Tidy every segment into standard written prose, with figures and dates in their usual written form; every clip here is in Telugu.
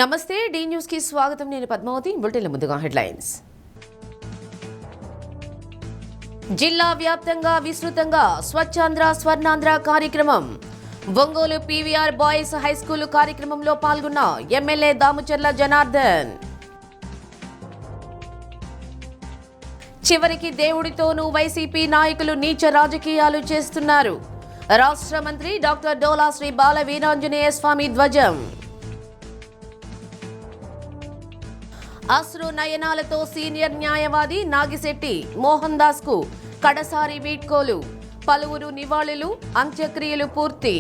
నమస్తే డి న్యూస్ కి స్వాగతం. నేను పద్మావతి. బులెటిన్ల ముందుగా హెడ్లైన్స్. జిల్లా వ్యాప్తంగా విస్తృతంగా స్వచ్ఛాంధ్ర స్వర్ణాంధ్ర కార్యక్రమం. ఒంగోలు పీవీఆర్ బాయ్స్ హైస్కూల్ కార్యక్రమంలో పాల్గొన్న ఎమ్మెల్యే దాముచర్ల జనార్దన్. చివరికి దేవుడితోనూ వైసీపీ నాయకులు నీచ రాజకీయాలు చేస్తున్నారు. రాష్ట్ర మంత్రి డాక్టర్ డోలా శ్రీ బాల వీరాంజనేయ స్వామి ధ్వజం. అశ్రు నయనాలతో సీనియర్ న్యాయవాది నాగిశెట్టి మోహన్ దాస్ కు కడసారి వీడ్కోలు. పలువురు నివాళులు, అంత్యక్రియలు పూర్తి.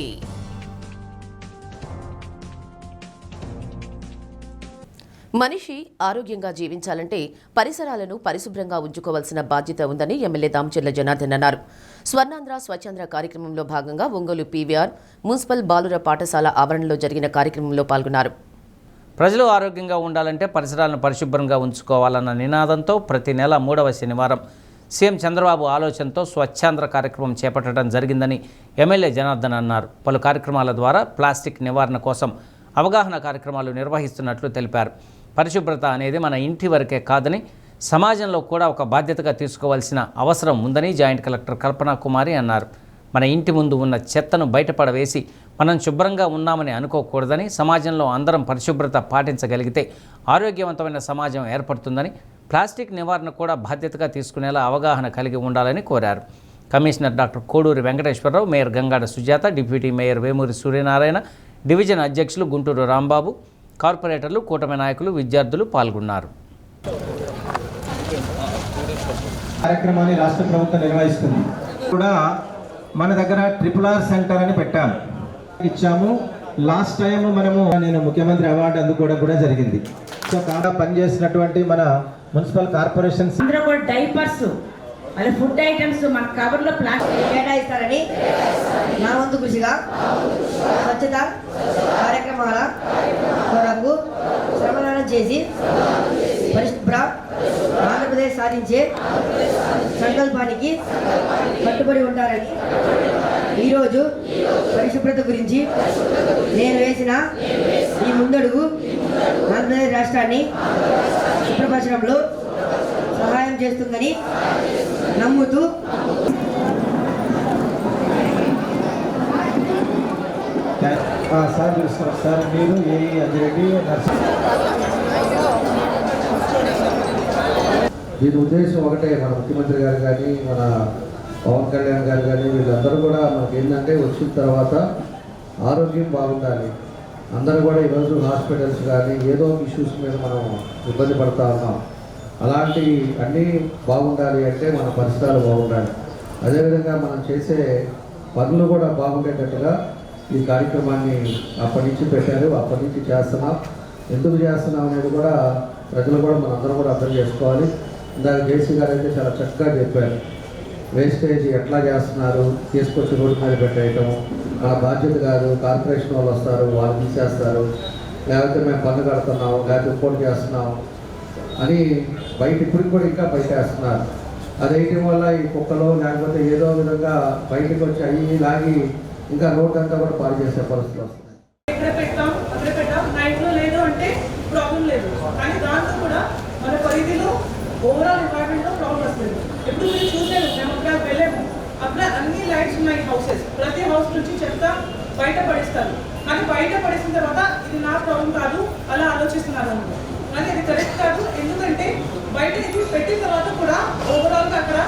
మనిషి ఆరోగ్యంగా జీవించాలంటే పరిసరాలను పరిశుభ్రంగా ఉంచుకోవాల్సిన బాధ్యత ఉందని ఎమ్మెల్యే దామచర్ల జనార్దన్ అన్నారు. స్వర్ణాంధ్ర స్వచ్ఛాంధ్ర కార్యక్రమంలో భాగంగా ఒంగోలు పీవీఆర్ మున్సిపల్ బాలుర పాఠశాల ఆవరణలో జరిగిన కార్యక్రమంలో పాల్గొన్నారు. ప్రజలు ఆరోగ్యంగా ఉండాలంటే పరిసరాలను పరిశుభ్రంగా ఉంచుకోవాలన్న నినాదంతో ప్రతి నెల 3వ శనివారం సీఎం చంద్రబాబు ఆలోచనతో స్వచ్ఛాంధ్ర కార్యక్రమం చేపట్టడం జరిగిందని ఎమ్మెల్యే జనార్దన్ అన్నారు. పలు కార్యక్రమాల ద్వారా ప్లాస్టిక్ నివారణ కోసం అవగాహన కార్యక్రమాలు నిర్వహిస్తున్నట్లు తెలిపారు. పరిశుభ్రత అనేది మన ఇంటి వరకే కాదని సమాజంలో కూడా ఒక బాధ్యతగా తీసుకోవాల్సిన అవసరం ఉందని జాయింట్ కలెక్టర్ కల్పనా కుమారి అన్నారు. మన ఇంటి ముందు ఉన్న చెత్తను బయటపడవేసి మనం శుభ్రంగా ఉన్నామని అనుకోకూడదని, సమాజంలో అందరం పరిశుభ్రత పాటించగలిగితే ఆరోగ్యవంతమైన సమాజం ఏర్పడుతుందని, ప్లాస్టిక్ నివారణ కూడా బాధ్యతగా తీసుకునేలా అవగాహన కలిగి ఉండాలని కోరారు. Commissioner doctor Koduri Venkateswararao, mayor Gangada Sujatha, deputy mayor Vemuri Suryanarayana, division అధ్యక్షులు గుంటూరు రాంబాబు, కార్పొరేటర్లు, కూటమి నాయకులు, విద్యార్థులు పాల్గొన్నారు. కార్యక్రమాన్ని రాష్ట్ర ప్రభుత్వం నిర్వహిస్తుంది. కూడా మన దగ్గర RRR సెంటర్ అని పెట్టాము, ఇచ్చాము. లాస్ట్ టైం నేను ముఖ్యమంత్రి అవార్డు అందుకోవడం కూడా జరిగింది. సో కాగా పనిచేసినటువంటి మన మున్సిపల్ కార్పొరేషన్స్ అందరూ కూడా డైపర్స్, మళ్ళీ ఫుడ్ ఐటమ్స్ మన కవర్లో ప్లాస్టిక్ కేటాయిస్తారని నా వంతు కృషిగా స్వచ్ఛత కార్యక్రమాల కొరకు శ్రమదానం చేసి పరిశుభ్ర ఆంధ్రప్రదేశ్ సాధించే సంకల్పానికి కట్టుబడి ఉంటారని ఈరోజు పరిశుభ్రత గురించి నేను వేసిన ఈ ముందడుగు ఆంధ్రప్రదేశ్ రాష్ట్రాన్ని శుభ్రపరచడంలో సహాయం చేస్తుందని నమ్ముతూ సార్ చూస్తారు. సార్ మీరు ఏ అంజిరెడ్డి దీని ఉద్దేశం ఒకటే, మన ముఖ్యమంత్రి గారు కానీ మన పవన్ కళ్యాణ్ గారు కానీ వీళ్ళందరూ కూడా మనకి ఏంటంటే వచ్చిన తర్వాత ఆరోగ్యం బాగుండాలి. అందరూ కూడా ఈరోజు హాస్పిటల్స్ కానీ ఏదో ఇష్యూస్ మీద మనం ఇబ్బంది పడుతూ ఉన్నాం. అలాంటి అన్నీ బాగుండాలి అంటే మన పరిసరాలు బాగుండాలి. అదేవిధంగా మనం చేసే పనులు కూడా బాగుండేటట్టుగా ఈ కార్యక్రమాన్ని అప్పటి నుంచి పెట్టారు, అప్పటి నుంచి చేస్తున్నాం. ఎందుకు చేస్తున్నాం అనేది కూడా ప్రజలు కూడా మనందరం కూడా అర్థం చేసుకోవాలి. ఇందాక జేసీ గారు అయితే చాలా చక్కగా చెప్పారు. వేస్టేజ్ ఎట్లా చేస్తున్నారు, తీసుకొచ్చి రోడ్డు మీద పెట్టేయటం మన బాధ్యత కాదు. కార్పొరేషన్ వాళ్ళు వస్తారు, వాళ్ళు తీసేస్తారు, లేకపోతే మేము పన్ను కడుతున్నాం, లేకపోతే ఇంకోటి చేస్తున్నాం అని బయట ఇప్పటికి కూడా ఇంకా బయట వేస్తున్నారు. అది వేయటం వల్ల ఈ కుక్కలో లేకపోతే ఏదో విధంగా బయటకు వచ్చి అవి లాగి ఇంకా రోడ్డు అంతా కూడా పాడు చేసే పరిస్థితులు వస్తున్నాయి. ఇక్కడ పెట్టాం, అక్కడ పెట్టాం, నైట్లో లేదు అంటే ప్రాబ్లం లేదు. కానీ దాంతో కూడా మన పరిధిలో ఓవరాల్ ఎన్వైరన్మెంట్లో ప్రాబ్లం వస్తుంది. ఎప్పుడు మీరు చూసారు, మేము అక్కడ వెళ్ళాము, అక్కడ అన్ని లైట్స్ ఉన్నాయి హౌసెస్, ప్రతి హౌస్ నుంచి చెత్త బయట పడిస్తారు. కానీ బయట పడేసిన తర్వాత ఇది నా ప్రాబ్లం కాదు అలా ఆలోచిస్తున్నారు అనుకో, కానీ అది కరెక్ట్ కాదు. ఎందుకంటే బయట ఇది పెట్టిన తర్వాత కూడా ఓవరాల్గా అక్కడ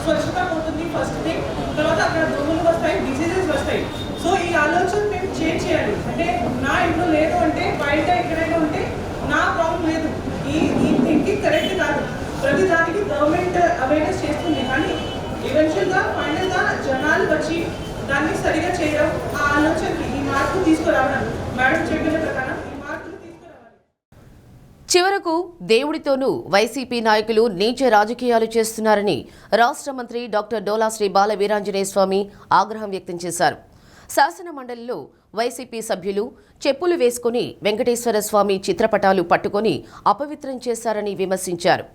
స్వచ్ఛత పోతుంది ఫస్ట్ థింగ్. తర్వాత అక్కడ దోమలు వస్తాయి, డిసీజెస్ వస్తాయి. సో ఈ ఆలోచన మేము చేంజ్ చేయాలి. అంటే నా ఇంట్లో లేదు అంటే బయట ఎక్కడైనా ఉంటే నా ప్రాబ్లం లేదు. ఈ థింకింగ్ కరెక్ట్ కాదు. ప్రతి దానికి గవర్నమెంట్ అవేర్నెస్ చేస్తుంది, కానీ ఈవెన్చువల్గా ఫైనల్గా జనాలు వచ్చి దాన్ని సరిగా చేయడం, ఆ ఆలోచనకి ఈ మార్పు తీసుకురావడం, మేడం చెప్పిన ప్రకారం ఈ మార్పులు తీసుకురావాలి. చివరకు దేవుడితోనూ వైసీపీ నాయకులు నీచ రాజకీయాలు చేస్తున్నారని రాష్ట్ర మంత్రి డాక్టర్ డోలా శ్రీ బాల వీరాంజనేయ స్వామి ఆగ్రహం వ్యక్తం చేశారు. శాసన మండలిలో వైసీపీ సభ్యులు చెప్పులు వేసుకుని వెంకటేశ్వర స్వామి చిత్రపటాలు పట్టుకొని అపవిత్రం చేశారని విమర్శించారు.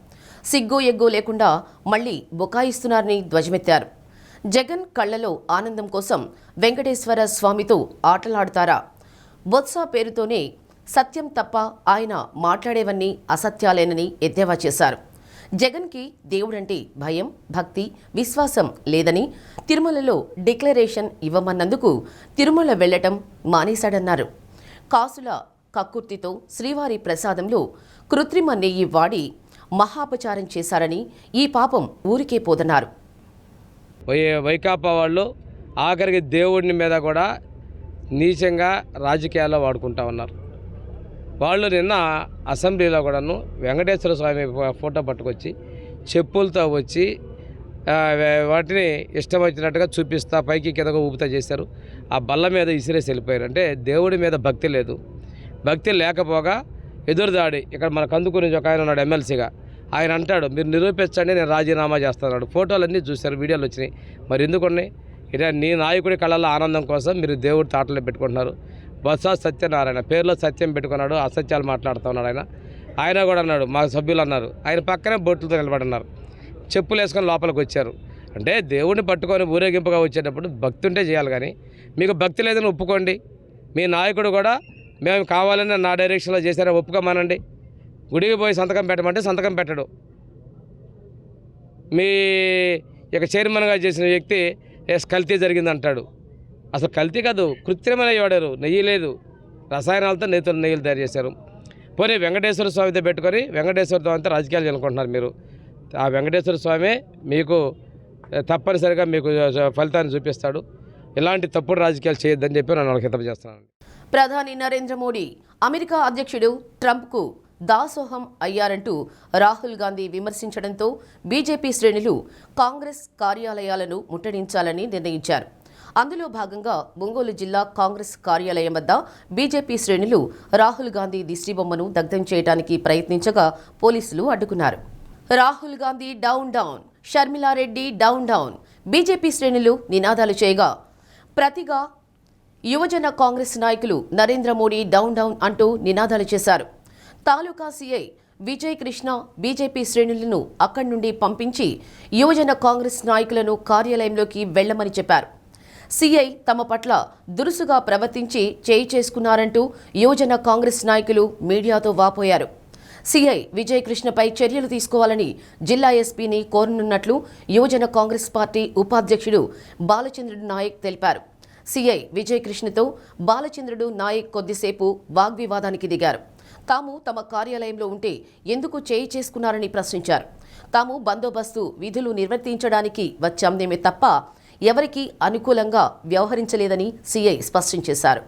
సిగ్గు ఎగ్గు లేకుండా మళ్లీ బుకాయిస్తున్నారని ధ్వజమెత్తారు. జగన్ కళ్లలో ఆనందం కోసం వెంకటేశ్వర స్వామితో ఆటలాడుతారా? బొత్స పేరుతోనే సత్యం తప్ప ఆయన మాట్లాడేవన్నీ అసత్యాలేనని ఎద్దేవా చేశారు. జగన్కి దేవుడంటే భయం, భక్తి, విశ్వాసం లేదని తిరుమలలో డిక్లరేషన్ ఇవ్వమన్నందుకు తిరుమల వెళ్లటం మానేశాడన్నారు. కాసుల కక్కుర్తితో శ్రీవారి ప్రసాదంలో కృత్రిమ నెయ్యి వాడి మహాపచారం చేశారని ఈ పాపం ఊరికే పోదన్నారు. వైకాపా వాళ్ళు ఆఖరికి దేవుడిని మీద కూడా నీచంగా రాజకీయాల్లో వాడుకుంటా ఉన్నారు. వాళ్ళు నిన్న అసెంబ్లీలో కూడాను వెంకటేశ్వర స్వామి ఫోటో పట్టుకొచ్చి చెప్పులతో వచ్చి వాటిని ఇష్టం వచ్చినట్టుగా చూపిస్తా పైకి కిందగా ఊపుతా చేశారు. ఆ బల్ల మీద ఇసిరేసి వెళ్ళిపోయారు. అంటే దేవుడి మీద భక్తి లేదు. భక్తి లేకపోగా ఎదురుదాడి. ఇక్కడ మన కందుకూరి ఒక ఆయన ఉన్నాడు ఎమ్మెల్సీగా, ఆయన అంటాడు మీరు నిరూపించండి నేను రాజీనామా చేస్తున్నాడు. ఫోటోలన్నీ చూశారు, వీడియోలు వచ్చినాయి. మరి ఎందుకున్నాయి? ఇదే నీ నాయకుడి కళల్లో ఆనందం కోసం మీరు దేవుడి తాటలో పెట్టుకుంటున్నారు. బొత్స సత్యనారాయణ పేరులో సత్యం పెట్టుకున్నాడు, అసత్యాలు మాట్లాడుతూ ఉన్నాడు. ఆయన కూడా అన్నాడు, మా సభ్యులు అన్నారు, ఆయన పక్కనే బొట్టులతో నిలబడిన్నారు, చెప్పులు వేసుకొని లోపలికి వచ్చారు. అంటే దేవుడిని పట్టుకొని ఊరేగింపుగా వచ్చేటప్పుడు భక్తి ఉంటే చేయాలి. కానీ మీకు భక్తి లేదని ఒప్పుకోండి. మీ నాయకుడు కూడా మేము కావాలని నా డైరెక్షన్లో చేశారని ఒప్పుకోమనండి. గుడికి పోయి సంతకం పెట్టమంటే సంతకం పెట్టడు. మీ ఇక చైర్మన్గా చేసిన వ్యక్తి కల్తీ జరిగిందంటాడు. అసలు కల్తీ కాదు, కృత్రిమైన వాడారు. నెయ్యి లేదు, రసాయనాలతో నెయ్యిలు తయారు చేశారు. పోనీ వెంకటేశ్వర స్వామితో పెట్టుకొని వెంకటేశ్వరతో అంతా రాజకీయాలు చేయాలనుకుంటున్నారు మీరు. ఆ వెంకటేశ్వర స్వామి మీకు తప్పనిసరిగా మీకు ఫలితాన్ని చూపిస్తాడు. ఇలాంటి తప్పుడు రాజకీయాలు చేయొద్దని చెప్పి నేను హితవు చేస్తున్నాను. ప్రధాని నరేంద్ర మోడీ అమెరికా అధ్యక్షుడు ట్రంప్కు దాసోహం అయ్యారంటూ రాహుల్ గాంధీ విమర్శించడంతో బీజేపీ శ్రేణులు కాంగ్రెస్ కార్యాలయాలను ముట్టడించాలని నిర్ణయించారు. అందులో భాగంగా ఒంగోలు జిల్లా కాంగ్రెస్ కార్యాలయం వద్ద బీజేపీ శ్రేణులు రాహుల్ గాంధీ దిష్టిబొమ్మను దగ్ధం చేయడానికి ప్రయత్నించగా పోలీసులు అడ్డుకున్నారు. Rahul Gandhi down down, Sharmila Reddy down down BJP శ్రేణులు నినాదాలు చేయగా ప్రతిగా యువజన కాంగ్రెస్ నాయకులు నరేంద్ర మోడీ డౌన్ డౌన్ అంటూ నినాదాలు చేశారు. తాలూకా సీఐ విజయ్ కృష్ణ బీజేపీ శ్రేణులను అక్కడి నుండి పంపించి యువజన కాంగ్రెస్ నాయకులను కార్యాలయంలోకి వెళ్లమని చెప్పారు. సీఐ తమ పట్ల దురుసుగా ప్రవర్తించి చేయి చేసుకున్నారంటూ యువజన కాంగ్రెస్ నాయకులు మీడియాతో వాపోయారు. సీఐ విజయ్ కృష్ణపై చర్యలు తీసుకోవాలని జిల్లా ఎస్పీని కోరనున్నట్లు యువజన కాంగ్రెస్ పార్టీ ఉపాధ్యక్షుడు బాలచంద్రుడు నాయక్ తెలిపారు. సీఐ విజయ్ కృష్ణతో బాలచంద్రుడు నాయక్ కొద్దిసేపు వాగ్వివాదానికి దిగారు. తాము తమ కార్యాలయంలో ఉంటే ఎందుకు చేయి చేసుకున్నారని ప్రశ్నించారు. తాము బందోబస్తు విధులు నిర్వర్తించడానికి వచ్చామేమే తప్ప ఎవరికీ అనుకూలంగా వ్యవహరించలేదని సీఐ స్పష్టం చేశారు.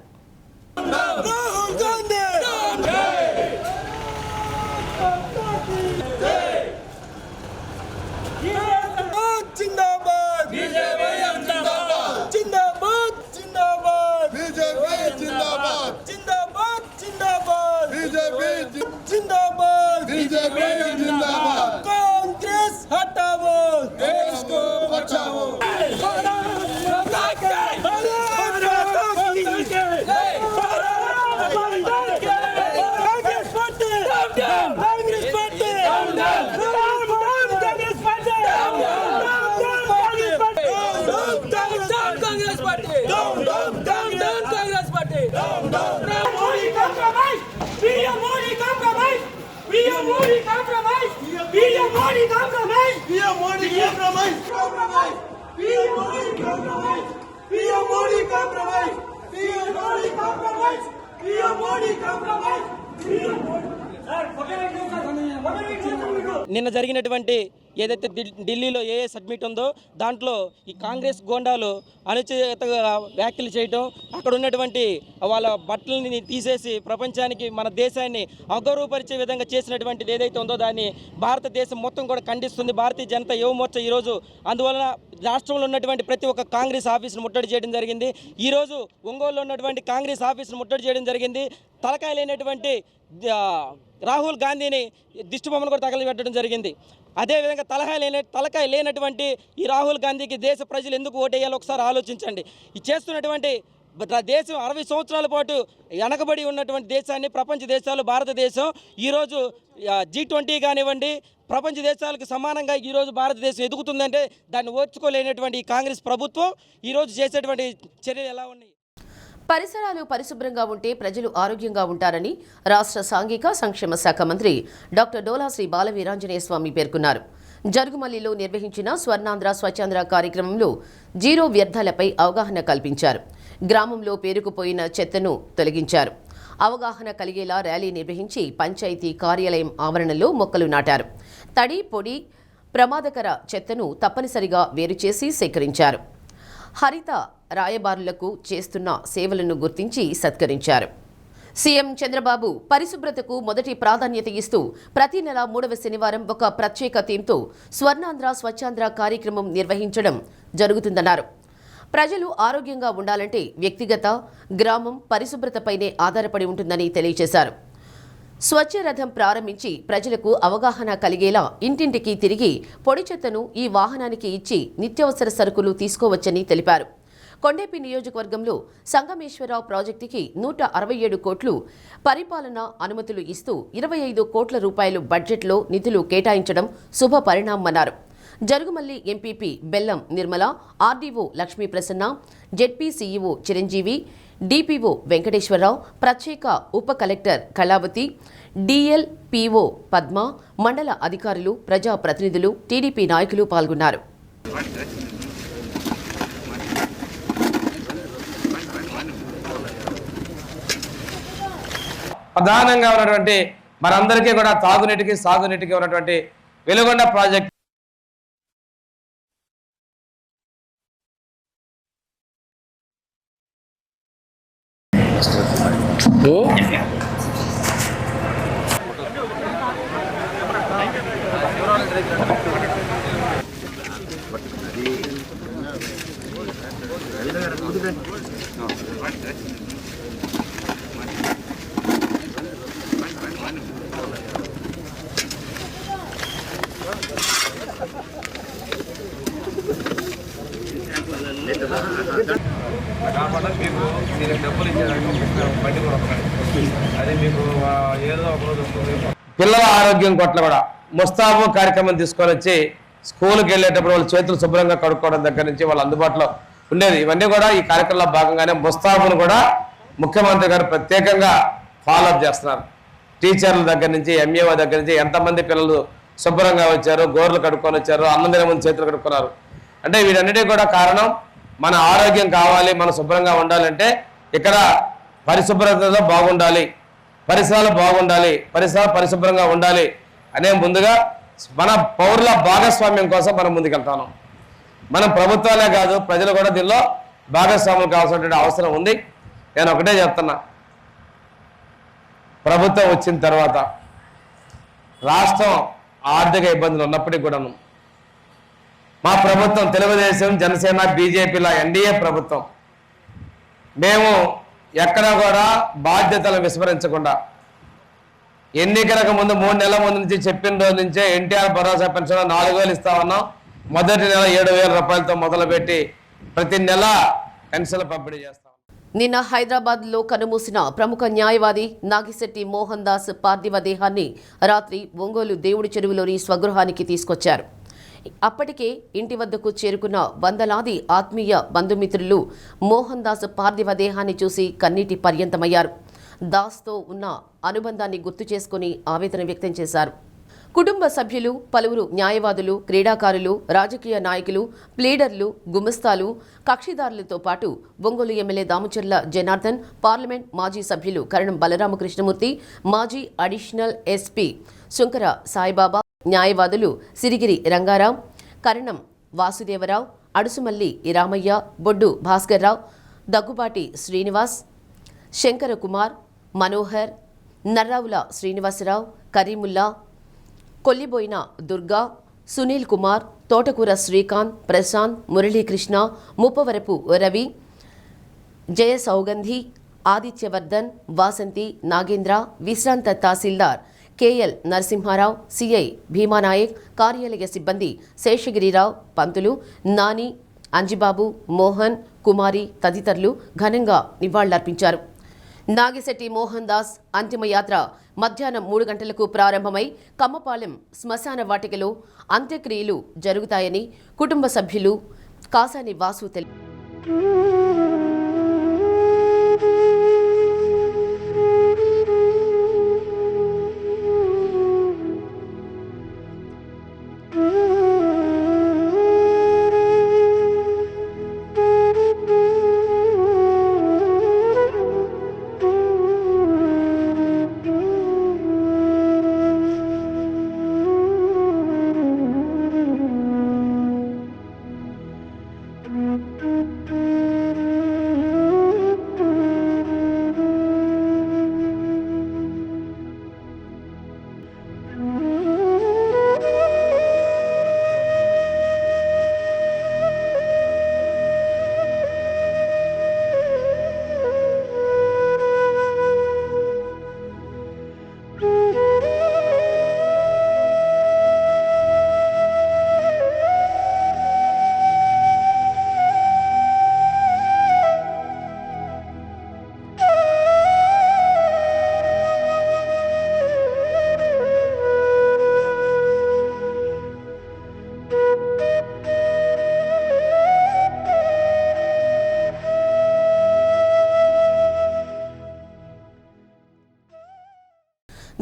నిన్న జరిగినటువంటి ఏదైతే ఢిల్లీలో ఏ సబ్మిట్ ఉందో దాంట్లో ఈ కాంగ్రెస్ గోండాలు అనుచిత వ్యాఖ్యలు చేయటం, అక్కడ ఉన్నటువంటి వాళ్ళ బట్టలని తీసేసి ప్రపంచానికి మన దేశాన్ని అగౌరవపరిచే విధంగా చేసినటువంటిది ఏదైతే ఉందో దాన్ని భారతదేశం మొత్తం కూడా ఖండిస్తుంది. భారతీయ జనతా యువ మోర్చా ఈరోజు అందువలన రాష్ట్రంలో ఉన్నటువంటి ప్రతి ఒక్క కాంగ్రెస్ ఆఫీసును ముట్టడి చేయడం జరిగింది. ఈరోజు ఒంగోలులో ఉన్నటువంటి కాంగ్రెస్ ఆఫీసును ముట్టడి చేయడం జరిగింది. తలకాయ లేనటువంటి రాహుల్ గాంధీని దిష్టిబొమ్మను కూడా తగలబెట్టడం జరిగింది. అదేవిధంగా తలకాయ లేనటువంటి ఈ రాహుల్ గాంధీకి దేశ ప్రజలు ఎందుకు ఓటేయాలో ఒకసారి ఆలోచించండి. ఈ చేస్తున్నటువంటి దేశం 60 సంవత్సరాల పాటు వెనకబడి ఉన్నటువంటి దేశాన్ని ప్రపంచ దేశాలు భారతదేశం ఈరోజు G20 కానివ్వండి ప్రపంచ దేశాలకు సమానంగా ఈరోజు భారతదేశం ఎదుగుతుందంటే దాన్ని ఓర్చుకోలేనటువంటి ఈ కాంగ్రెస్ ప్రభుత్వం ఈరోజు చేసేటువంటి చర్యలు ఎలా ఉన్నాయి? పరిసరాలు పరిశుభ్రంగా ఉంటే ప్రజలు ఆరోగ్యంగా ఉంటారని రాష్ట్ర సాంఘిక సంక్షేమ శాఖ మంత్రి డాక్టర్ డోలా శ్రీ బాలవీరాంజనేయ స్వామి పేర్కొన్నారు. జరుగుమల్లిలో నిర్వహించిన స్వర్ణాంధ్ర స్వచ్ఛాంధ్ర కార్యక్రమంలో జీరో వ్యర్థాలపై అవగాహన కల్పించారు. గ్రామంలో పేరుకుపోయిన చెత్తను తొలగించారు. అవగాహన కలిగేలా ర్యాలీ నిర్వహించి పంచాయతీ కార్యాలయం ఆవరణలో మొక్కలు నాటారు. తడి, పొడి, ప్రమాదకర చెత్తను తప్పనిసరిగా వేరుచేసి సేకరించారు. హరిత రాయబారులకు చేస్తున్న సేవలను గుర్తించి సత్కరించారు. సీఎం చంద్రబాబు పరిశుభ్రతకు మొదటి ప్రాధాన్యత ఇస్తూ ప్రతి నెల 3వ శనివారం ఒక ప్రత్యేక థీమ్తో స్వర్ణాంధ్ర స్వచ్ఛాంధ్ర కార్యక్రమం నిర్వహించడం జరుగుతుందన్నారు. ప్రజలు ఆరోగ్యంగా ఉండాలంటే వ్యక్తిగత, గ్రామం పరిశుభ్రతపైనే ఆధారపడి ఉంటుందని తెలియజేశారు. స్వచ్ఛ రథం ప్రారంభించి ప్రజలకు అవగాహన కలిగేలా ఇంటింటికి తిరిగి పొడి చెత్తను ఈ వాహనానికి ఇచ్చి నిత్యావసర సరుకులు తీసుకోవచ్చని తెలిపారు. కొండేపి నియోజకవర్గంలో సంగమేశ్వరరావు ప్రాజెక్టుకి 167 కోట్లు పరిపాలనా అనుమతులు ఇస్తూ 25 కోట్ల రూపాయలు బడ్జెట్లో నిధులు కేటాయించడం శుభ పరిణామమన్నారు. Jarugumalli MPP Bellam Nirmala, RDO Lakshmi Prasanna, ZP CEO Chiranjeevi, DPO Venkateswararao, ప్రత్యేక ఉప కలెక్టర్ కళావతి, డిఎల్పిఓ పద్మ, మండల అధికారులు, ప్రజాప్రతినిధులు, టీడీపీ నాయకులు పాల్గొన్నారు. ప్రధానంగా ఉన్నటువంటి మనందరికీ కూడా తాగునీటికి సాగునీటికి ఉన్నటువంటి వెలుగొండ ప్రాజెక్ట్ పిల్లల ఆరోగ్యం పట్ల కూడా ముస్తాబు కార్యక్రమం తీసుకొని వచ్చి స్కూల్కి వెళ్ళేటప్పుడు వాళ్ళు చేతులు శుభ్రంగా కడుక్కోవడం దగ్గర నుంచి వాళ్ళు అందుబాటులో ఉండేది. ఇవన్నీ కూడా ఈ కార్యక్రమంలో భాగంగానే ముస్తాబును కూడా ముఖ్యమంత్రి గారు ప్రత్యేకంగా ఫాలోఅప్ చేస్తున్నారు. టీచర్ల దగ్గర నుంచి, ఎంఏఓ దగ్గర నుంచి ఎంతమంది పిల్లలు శుభ్రంగా వచ్చారు, గోర్లు కడుక్కొని వచ్చారు, అన్నం తినే ముందు చేతులు కడుక్కున్నారు. అంటే వీటన్నిటికీ కూడా కారణం మన ఆరోగ్యం కావాలి, మనం శుభ్రంగా ఉండాలంటే ఇక్కడ పరిశుభ్రతలో బాగుండాలి, పరిసరాలు బాగుండాలి, పరిసరాలు పరిశుభ్రంగా ఉండాలి అనే ముందుగా మన పౌరుల భాగస్వామ్యం కోసం మనం ముందుకెళ్తాను. మనం ప్రభుత్వాలే కాదు, ప్రజలు కూడా దీనిలో భాగస్వామ్యం కావాల్సినటువంటి అవసరం ఉంది. నేను ఒకటే చెప్తున్నా, ప్రభుత్వం వచ్చిన తర్వాత రాష్ట్రం ఆర్థిక ఇబ్బందులు ఉన్నప్పటికీ కూడాను మా ప్రభుత్వం తెలుగుదేశం, జనసేన, బీజేపీల ఎన్డీఏ ప్రభుత్వం మేము ఎక్కడా కూడా బాధ్యతలను విస్మరించకుండా ఎన్నికలకు ముందు 3 నెలల ముందు నుంచి చెప్పిన రోజు నుంచే ఎన్టీఆర్ భరోసా పెన్షన్ 4,000 ఇస్తామన్నాం. మొదటి నెల 7,000 రూపాయలతో మొదలుపెట్టి ప్రతి నెల పెన్షన్లు పంపిణీ చేస్తాం. నిన్న హైదరాబాద్లో కనుమూసిన ప్రముఖ న్యాయవాది నాగిశెట్టి మోహన్ దాస్ పార్థివ దేహాన్ని రాత్రి ఒంగోలు దేవుడి చెరువులోని స్వగృహానికి తీసుకొచ్చారు. అప్పటికే ఇంటి వద్దకు చేరుకున్న వందలాది ఆత్మీయ బంధుమిత్రులు మోహన్ దాస్ పార్థివ దేహాన్ని చూసి కన్నీటి పర్యంతమయ్యారు. దాస్తో ఉన్న అనుబంధాన్ని గుర్తు చేసుకుని ఆవేదన వ్యక్తం చేశారు. కుటుంబ సభ్యులు, పలువురు న్యాయవాదులు, క్రీడాకారులు, రాజకీయ నాయకులు, ప్లీడర్లు, గుమస్తాలు, కక్షిదారులతో పాటు ఒంగోలు ఎమ్మెల్యే దామచర్ల జనార్దన్, పార్లమెంట్ మాజీ సభ్యులు కరణం బలరామకృష్ణమూర్తి, మాజీ అడిషనల్ ఎస్పీ శుంకర సాయిబాబా, న్యాయవాదులు సిరిగిరి రంగారావు, కరణం వాసుదేవరావు, అడుసుమల్లి రామయ్య, బొడ్డు భాస్కర్రావు, దగ్గుబాటి శ్రీనివాస్, శంకర కుమార్, మనోహర్, నర్రావుల శ్రీనివాసరావు, కరీముల్లా, కొల్లిబోయిన దుర్గా, సునీల్ కుమార్, తోటకూర శ్రీకాంత్, ప్రశాంత్, మురళీకృష్ణ, ముప్పవరపు రవి, జయ సౌగంధి, ఆదిత్యవర్ధన్, వాసంతి, నాగేంద్ర, విశ్రాంత తహసీల్దార్ కేఎల్ నరసింహారావు, సిఐ భీమానాయక్, కార్యాలయ సిబ్బంది శేషగిరిరావు, పంతులు, నాని, అంజిబాబు, మోహన్, కుమారి తదితరులు ఘనంగా నివాళులర్పించారు. నాగిశెట్టి మోహన్ దాస్ అంతిమయాత్ర మధ్యాహ్నం 3 గంటలకు ప్రారంభమై కమ్మపాలెం శ్మశాన వాటికలో అంత్యక్రియలు జరుగుతాయని కుటుంబ సభ్యులు కాసాని వాసు తెలిపారు.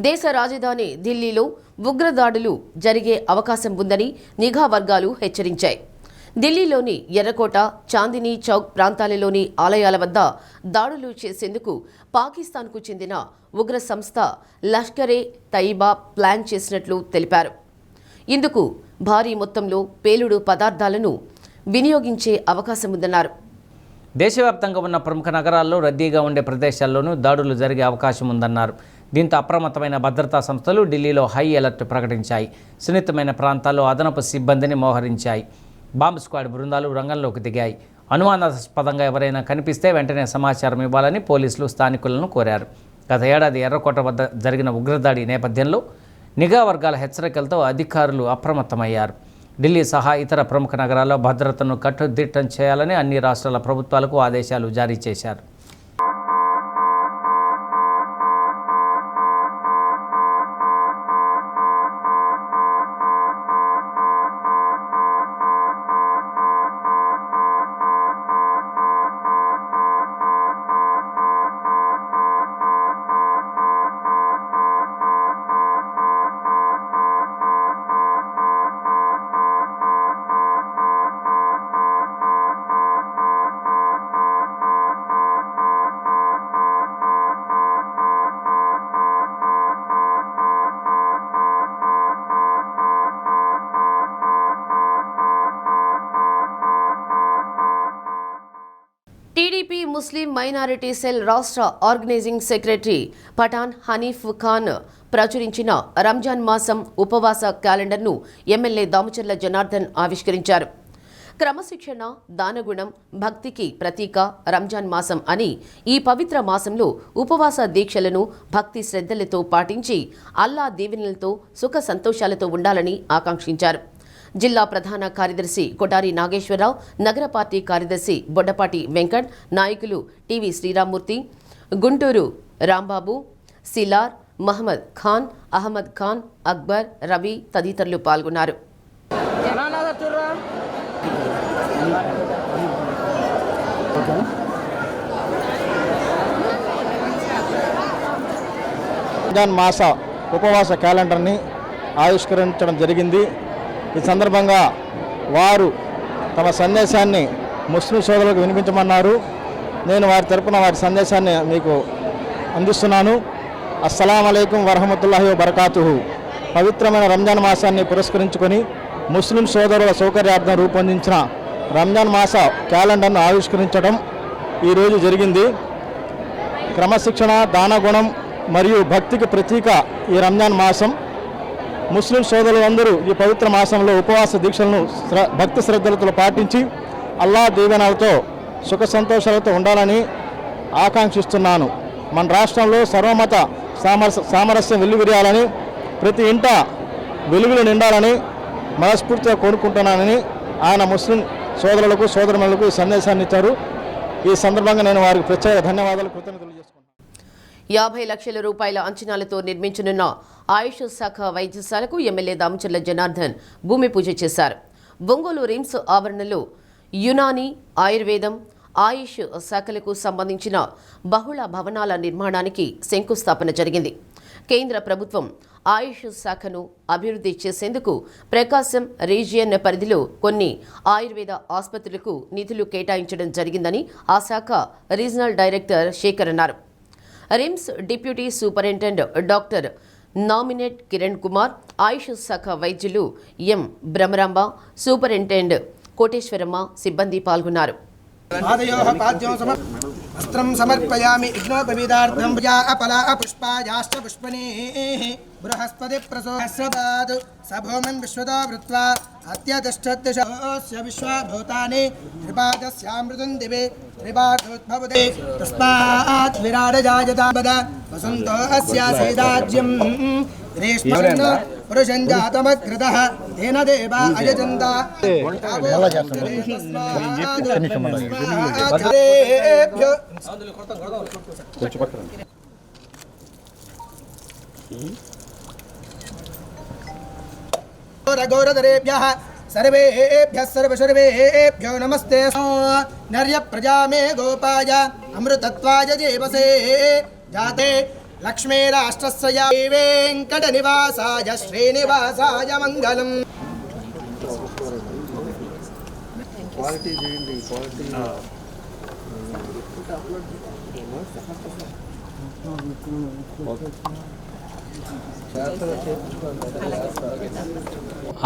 దేశ రాజధాని ఢిల్లీలో ఉగ్రదాడులు జరిగే అవకాశం ఉందని నిఘా వర్గాలు హెచ్చరించాయి. ఢిల్లీలోని ఎర్రకోట, చాందినీ చౌక్ ప్రాంతాలలోని ఆలయాల వద్ద దాడులు చేసేందుకు పాకిస్తాన్కు చెందిన ఉగ్ర సంస్థ లష్కరే తయిబా ప్లాన్ చేసినట్లు తెలిపారు. ఇందుకు భారీ మొత్తంలో పేలుడు పదార్థాలను వినియోగించే అవకాశం ఉందన్నారు. దేశవ్యాప్తంగా ఉన్న ప్రముఖ నగరాల్లో రద్దీగా ఉండే ప్రదేశాల్లోనూ దాడులు జరిగే అవకాశం ఉందన్నారు. దీంతో అప్రమత్తమైన భద్రతా సంస్థలు ఢిల్లీలో హై అలర్ట్ ప్రకటించాయి. సున్నితమైన ప్రాంతాల్లో అదనపు సిబ్బందిని మోహరించాయి. బాంబు స్క్వాడ్ బృందాలు రంగంలోకి దిగాయి. అనుమానాస్పదంగా ఎవరైనా కనిపిస్తే వెంటనే సమాచారం ఇవ్వాలని పోలీసులు స్థానికులను కోరారు. గత ఏడాది ఎర్రకోట వద్ద జరిగిన ఉగ్రదాడి నేపథ్యంలో నిఘా వర్గాల హెచ్చరికలతో అధికారులు అప్రమత్తమయ్యారు. ఢిల్లీ సహా ఇతర ప్రముఖ నగరాల్లో భద్రతను కట్టుదిట్టం చేయాలని అన్ని రాష్ట్రాల ప్రభుత్వాలకు ఆదేశాలు జారీ చేశారు. టీడీపీ ముస్లిం మైనారిటీ సెల్ రాష్ట్ర ఆర్గనైజింగ్ సెక్రటరీ పఠాన్ హనీఫ్ ఖాన్ ప్రచురించిన రంజాన్ మాసం ఉపవాస క్యాలెండర్ను ఎమ్మెల్యే దామచర్ల జనార్దన్ ఆవిష్కరించారు. క్రమశిక్షణ, దానగుణం, భక్తికి ప్రతీక రంజాన్ మాసం అని ఈ పవిత్ర మాసంలో ఉపవాస దీక్షలను భక్తి శ్రద్ధలతో పాటించి అల్లా దీవెనలతో సుఖ సంతోషాలతో ఉండాలని ఆకాంక్షించారు. జిల్లా ప్రధాన కార్యదర్శి కొటారి నాగేశ్వరరావు, నగర పార్టీ కార్యదర్శి బొడ్డపాటి వెంకట్, నాయకులు టీవీ శ్రీరామ్మూర్తి, గుంటూరు రాంబాబు, సిలార్, మహమ్మద్ ఖాన్, అహ్మద్ ఖాన్, అక్బర్, రవి తదితరులు పాల్గొన్నారు. రంజాన్ మాస ఉపవాస క్యాలెండర్ని ఆవిష్కరించడం జరిగింది. ఈ సందర్భంగా వారు తమ సందేశాన్ని ముస్లిం సోదరులకు వినిపించమన్నారు. నేను వారి తరపున వారి సందేశాన్ని మీకు అందిస్తున్నాను. అస్సలాము అలైకుం వరహమతుల్లాహి వబరకాతుహు. పవిత్రమైన రంజాన్ మాసాన్ని పురస్కరించుకొని ముస్లిం సోదరుల సౌకర్యార్థం రూపొందించిన రంజాన్ మాస క్యాలెండర్ను ఆవిష్కరించడం ఈరోజు జరిగింది. క్రమశిక్షణ, దానగుణం మరియు భక్తికి ప్రతీక ఈ రంజాన్ మాసం. ముస్లిం సోదరులందరూ ఈ పవిత్ర మాసంలో ఉపవాస దీక్షలను భక్తి శ్రద్ధలతో పాటించి అల్లా దీవెనలతో సుఖ సంతోషాలతో ఉండాలని ఆకాంక్షిస్తున్నాను. మన రాష్ట్రంలో సర్వమత సామరస్యం వెల్లువిరియాలని, ప్రతి ఇంట వెలుగులు నిండాలని మనస్ఫూర్తిగా కోరుకుంటున్నానని ఆయన ముస్లిం సోదరులకు సోదరులకు ఈ సందేశాన్ని ఇచ్చారు. ఈ సందర్భంగా నేను వారికి ప్రత్యేక ధన్యవాదాలు, కృతజ్ఞతలు చేసుకుంటున్నాను. 50 లక్షల రూపాయల అంచనాలతో నిర్మించనున్న ఆయుష్ శాఖ వైద్యశాలకు ఎమ్మెల్యే దామచర్ల జనార్దన్ భూమి పూజ చేశారు. ఒంగోలు రిమ్స్ ఆవరణలో యునానీ, ఆయుర్వేదం, ఆయుష్ శాఖలకు సంబంధించిన బహుళ భవనాల నిర్మాణానికి శంకుస్థాపన జరిగింది. కేంద్ర ప్రభుత్వం ఆయుష్ శాఖను అభివృద్ధి చేసేందుకు ప్రకాశం రీజియన్ పరిధిలో కొన్ని ఆయుర్వేద ఆసుపత్రులకు నిధులు కేటాయించడం జరిగిందని ఆ శాఖ రీజనల్ డైరెక్టర్ శేఖర్ అన్నారు. రిమ్స్ డిప్యూటీ సూపరింటెండెంట్ డాక్టర్ నామినేట్ కిరణ్ కుమార్, ఆయుష్ శాఖ వైద్యులు ఎం బ్రహ్మరాంబ, సూపరింటెండెంట్ కోటేశ్వరమ్మ సిబ్బంది పాల్గొన్నారు. पादयोः पाद्यों वस्त्रं समर्पयामि यज्ञोपवीतार्थं या अपला पुष्पायाश्च पुष्पणेः बृहस्पति प्रसोहस्रपात् सभौमन् विश्वतो वृत्वा अत्यतिष्ठत्यस्य विश्वभूतानि त्रिपादस्यामृतं दिवे त्रिपादोद्भवते तस्मात् विराडजायतापद वसन्तो अस्यासीदाज्यं ग्रीष्मन् पुरुषं जातमग्रतः तेन देवा अयजन्ता घोरधरेभ्यः सर्वेभ्यः सर्वशर्वेभ्यो नमस्ते नर्य प्रजा मे गोपाय अमृतत्वाय जीवसे जाते लक्ष्मी राष्ट्रस्य वेङ्कटनिवासाय श्रीनिवासाय मङ्गलम्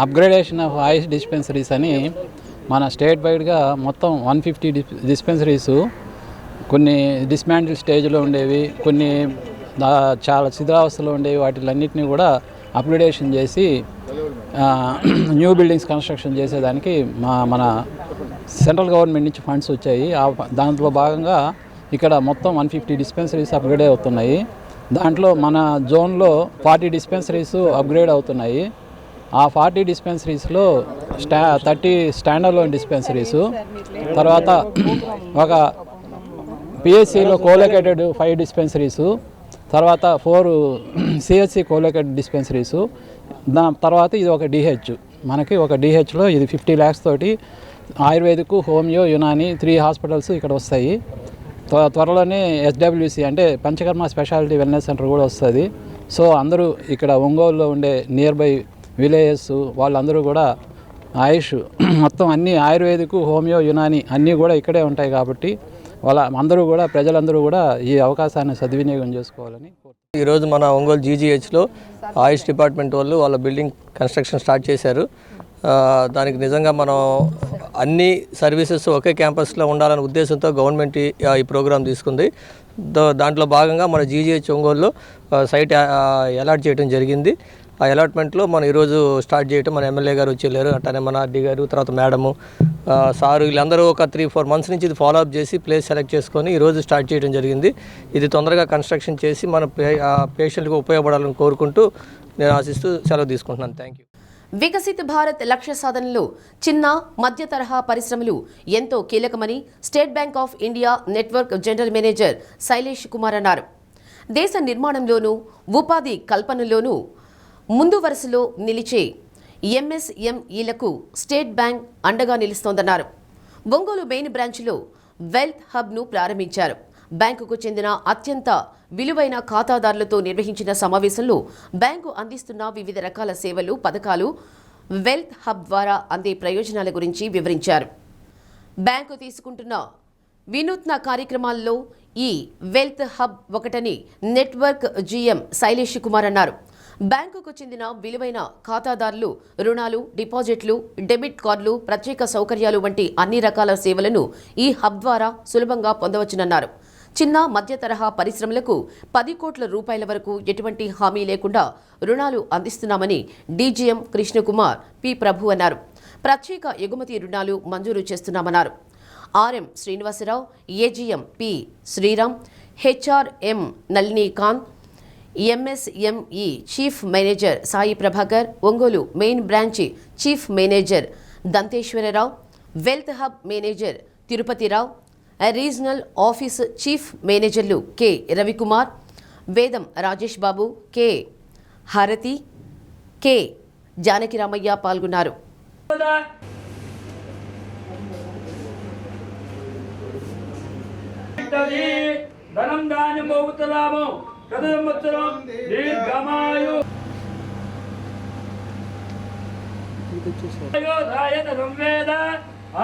అప్గ్రేడేషన్ ఆఫ్ ఆయుష్ డిస్పెన్సరీస్ అని మన స్టేట్ వైడ్గా మొత్తం 150 డిస్పెన్సరీస్ కొన్ని డిస్మాంటిల్ స్టేజ్లో ఉండేవి, కొన్ని చాలా శిథిలావస్థలో ఉండేవి, వాటిలన్నింటినీ కూడా అప్గ్రేడేషన్ చేసి న్యూ బిల్డింగ్స్ కన్స్ట్రక్షన్ చేసేదానికి మన సెంట్రల్ గవర్నమెంట్ నుంచి ఫండ్స్ వచ్చాయి. దాంట్లో భాగంగా ఇక్కడ మొత్తం 150 డిస్పెన్సరీస్ అప్గ్రేడ్ అవుతున్నాయి. దాంట్లో మన జోన్లో 40 డిస్పెన్సరీస్ అప్గ్రేడ్ అవుతున్నాయి. ఆ 40 డిస్పెన్సరీస్లో 30 స్టాండర్లోన్ డిస్పెన్సరీసు, తర్వాత ఒక పిఎస్సిలో కోలొకేటెడ్ 5 డిస్పెన్సరీసు, తర్వాత 4 సిఎస్సి కోలొకేటెడ్ డిస్పెన్సరీసు, దాని తర్వాత ఇది ఒక డిహెచ్. మనకి ఒక డిహెచ్లో ఇది 50 lakhs తోటి ఆయుర్వేదిక్, హోమియో, యునాని 3 హాస్పిటల్స్ ఇక్కడ వస్తాయి. త్వరలోనే ఎస్డబ్ల్యూసి అంటే పంచకర్మ స్పెషాలిటీ వెల్నెస్ సెంటర్ కూడా వస్తుంది. సో అందరూ ఇక్కడ ఒంగోలులో ఉండే నియర్ బై విలేజెస్ వాళ్ళందరూ కూడా ఆయుష్ మొత్తం అన్ని ఆయుర్వేదిక్, హోమియో, యునాని అన్నీ కూడా ఇక్కడే ఉంటాయి. కాబట్టి అందరూ కూడా ప్రజలందరూ కూడా ఈ అవకాశాన్ని సద్వినియోగం చేసుకోవాలని. ఈరోజు మన ఒంగోలు జీజీహెచ్లో ఆయుష్ డిపార్ట్మెంట్ వాళ్ళు వాళ్ళ బిల్డింగ్ కన్స్ట్రక్షన్ స్టార్ట్ చేశారు. దానికి నిజంగా మనం అన్ని సర్వీసెస్ ఒకే క్యాంపస్లో ఉండాలనే ఉద్దేశంతో గవర్నమెంట్ ఈ ప్రోగ్రాం తీసుకుంది. దాంట్లో భాగంగా మన జీజీహెచ్ ఒంగోలులో సైట్ అలాట్ చేయడం జరిగింది. ఆ అలాట్మెంట్లో మనం ఈరోజు స్టార్ట్ చేయటం మన ఎమ్మెల్యే గారు వచ్చి వెళ్ళారు, అట్టనే మన ఆర్డీ గారు, తర్వాత మేడము, సారు, వీళ్ళందరూ ఒక 3-4 months నుంచి ఇది ఫాలోఅప్ చేసి ప్లేస్ సెలెక్ట్ చేసుకొని ఈరోజు స్టార్ట్ చేయడం జరిగింది. ఇది తొందరగా కన్స్ట్రక్షన్ చేసి మన పేషెంట్కి ఉపయోగపడాలని కోరుకుంటూ నేను ఆశిస్తూ సెలవు తీసుకుంటున్నాను. Thank you. వికసిత్ భారత్ లక్ష్య సాధనలో చిన్న మధ్య తరహా పరిశ్రమలు ఎంతో కీలకమని state bank of India network general manager Shailesh Kumar అన్నారు. దేశ నిర్మాణంలోనూ ఉపాధి కల్పనలోనూ ముందు వరుసలో నిలిచే ఎంఎస్ఎంఈలకు స్టేట్ బ్యాంక్ అండగా నిలుస్తోందన్నారు. ఒంగోలు మెయిన్ బ్రాంచ్లో వెల్త్ హబ్ను ప్రారంభించారు. బ్యాంకుకు చెందిన అత్యంత విలువైన ఖాతాదారులతో నిర్వహించిన సమావేశంలో బ్యాంకు అందిస్తున్న వివిధ రకాల సేవలు, పథకాలు, వెల్త్ హబ్ ద్వారా అందే ప్రయోజనాల గురించి వివరించారు. బ్యాంకు తీసుకుంటున్న వినూత్న కార్యక్రమాల్లో ఈ వెల్త్ హబ్ ఒకటని నెట్వర్క్ జీఎం శైలేష్ కుమార్ అన్నారు. బ్యాంకుకు చెందిన విలువైన ఖాతాదారులు రుణాలు, డిపాజిట్లు, డెబిట్ కార్డులు, ప్రత్యేక సౌకర్యాలు వంటి అన్ని రకాల సేవలను ఈ హబ్ ద్వారా సులభంగా పొందవచ్చునన్నారు. చిన్న మధ్య తరహా పరిశ్రమలకు 10 కోట్ల రూపాయల వరకు ఎటువంటి హామీ లేకుండా రుణాలు అందిస్తున్నామని డీజీఎం కృష్ణకుమార్ పి ప్రభు అన్నారు. ప్రత్యేక ఎగుమతి రుణాలు మంజూరు చేస్తున్నామన్నారు. RM Srinivasarao, AGM P Sriram, HRM Nalinikanth, MSME chief manager Sai Prabhakar, Ongole main branch chief manager Danteswararao, wealth hub manager Tirupatirao, regional office chief మేనేజర్లు K Ravikumar, Vedam Rajesh Babu, K Harathi, K Janakiramaiah పాల్గొన్నారు.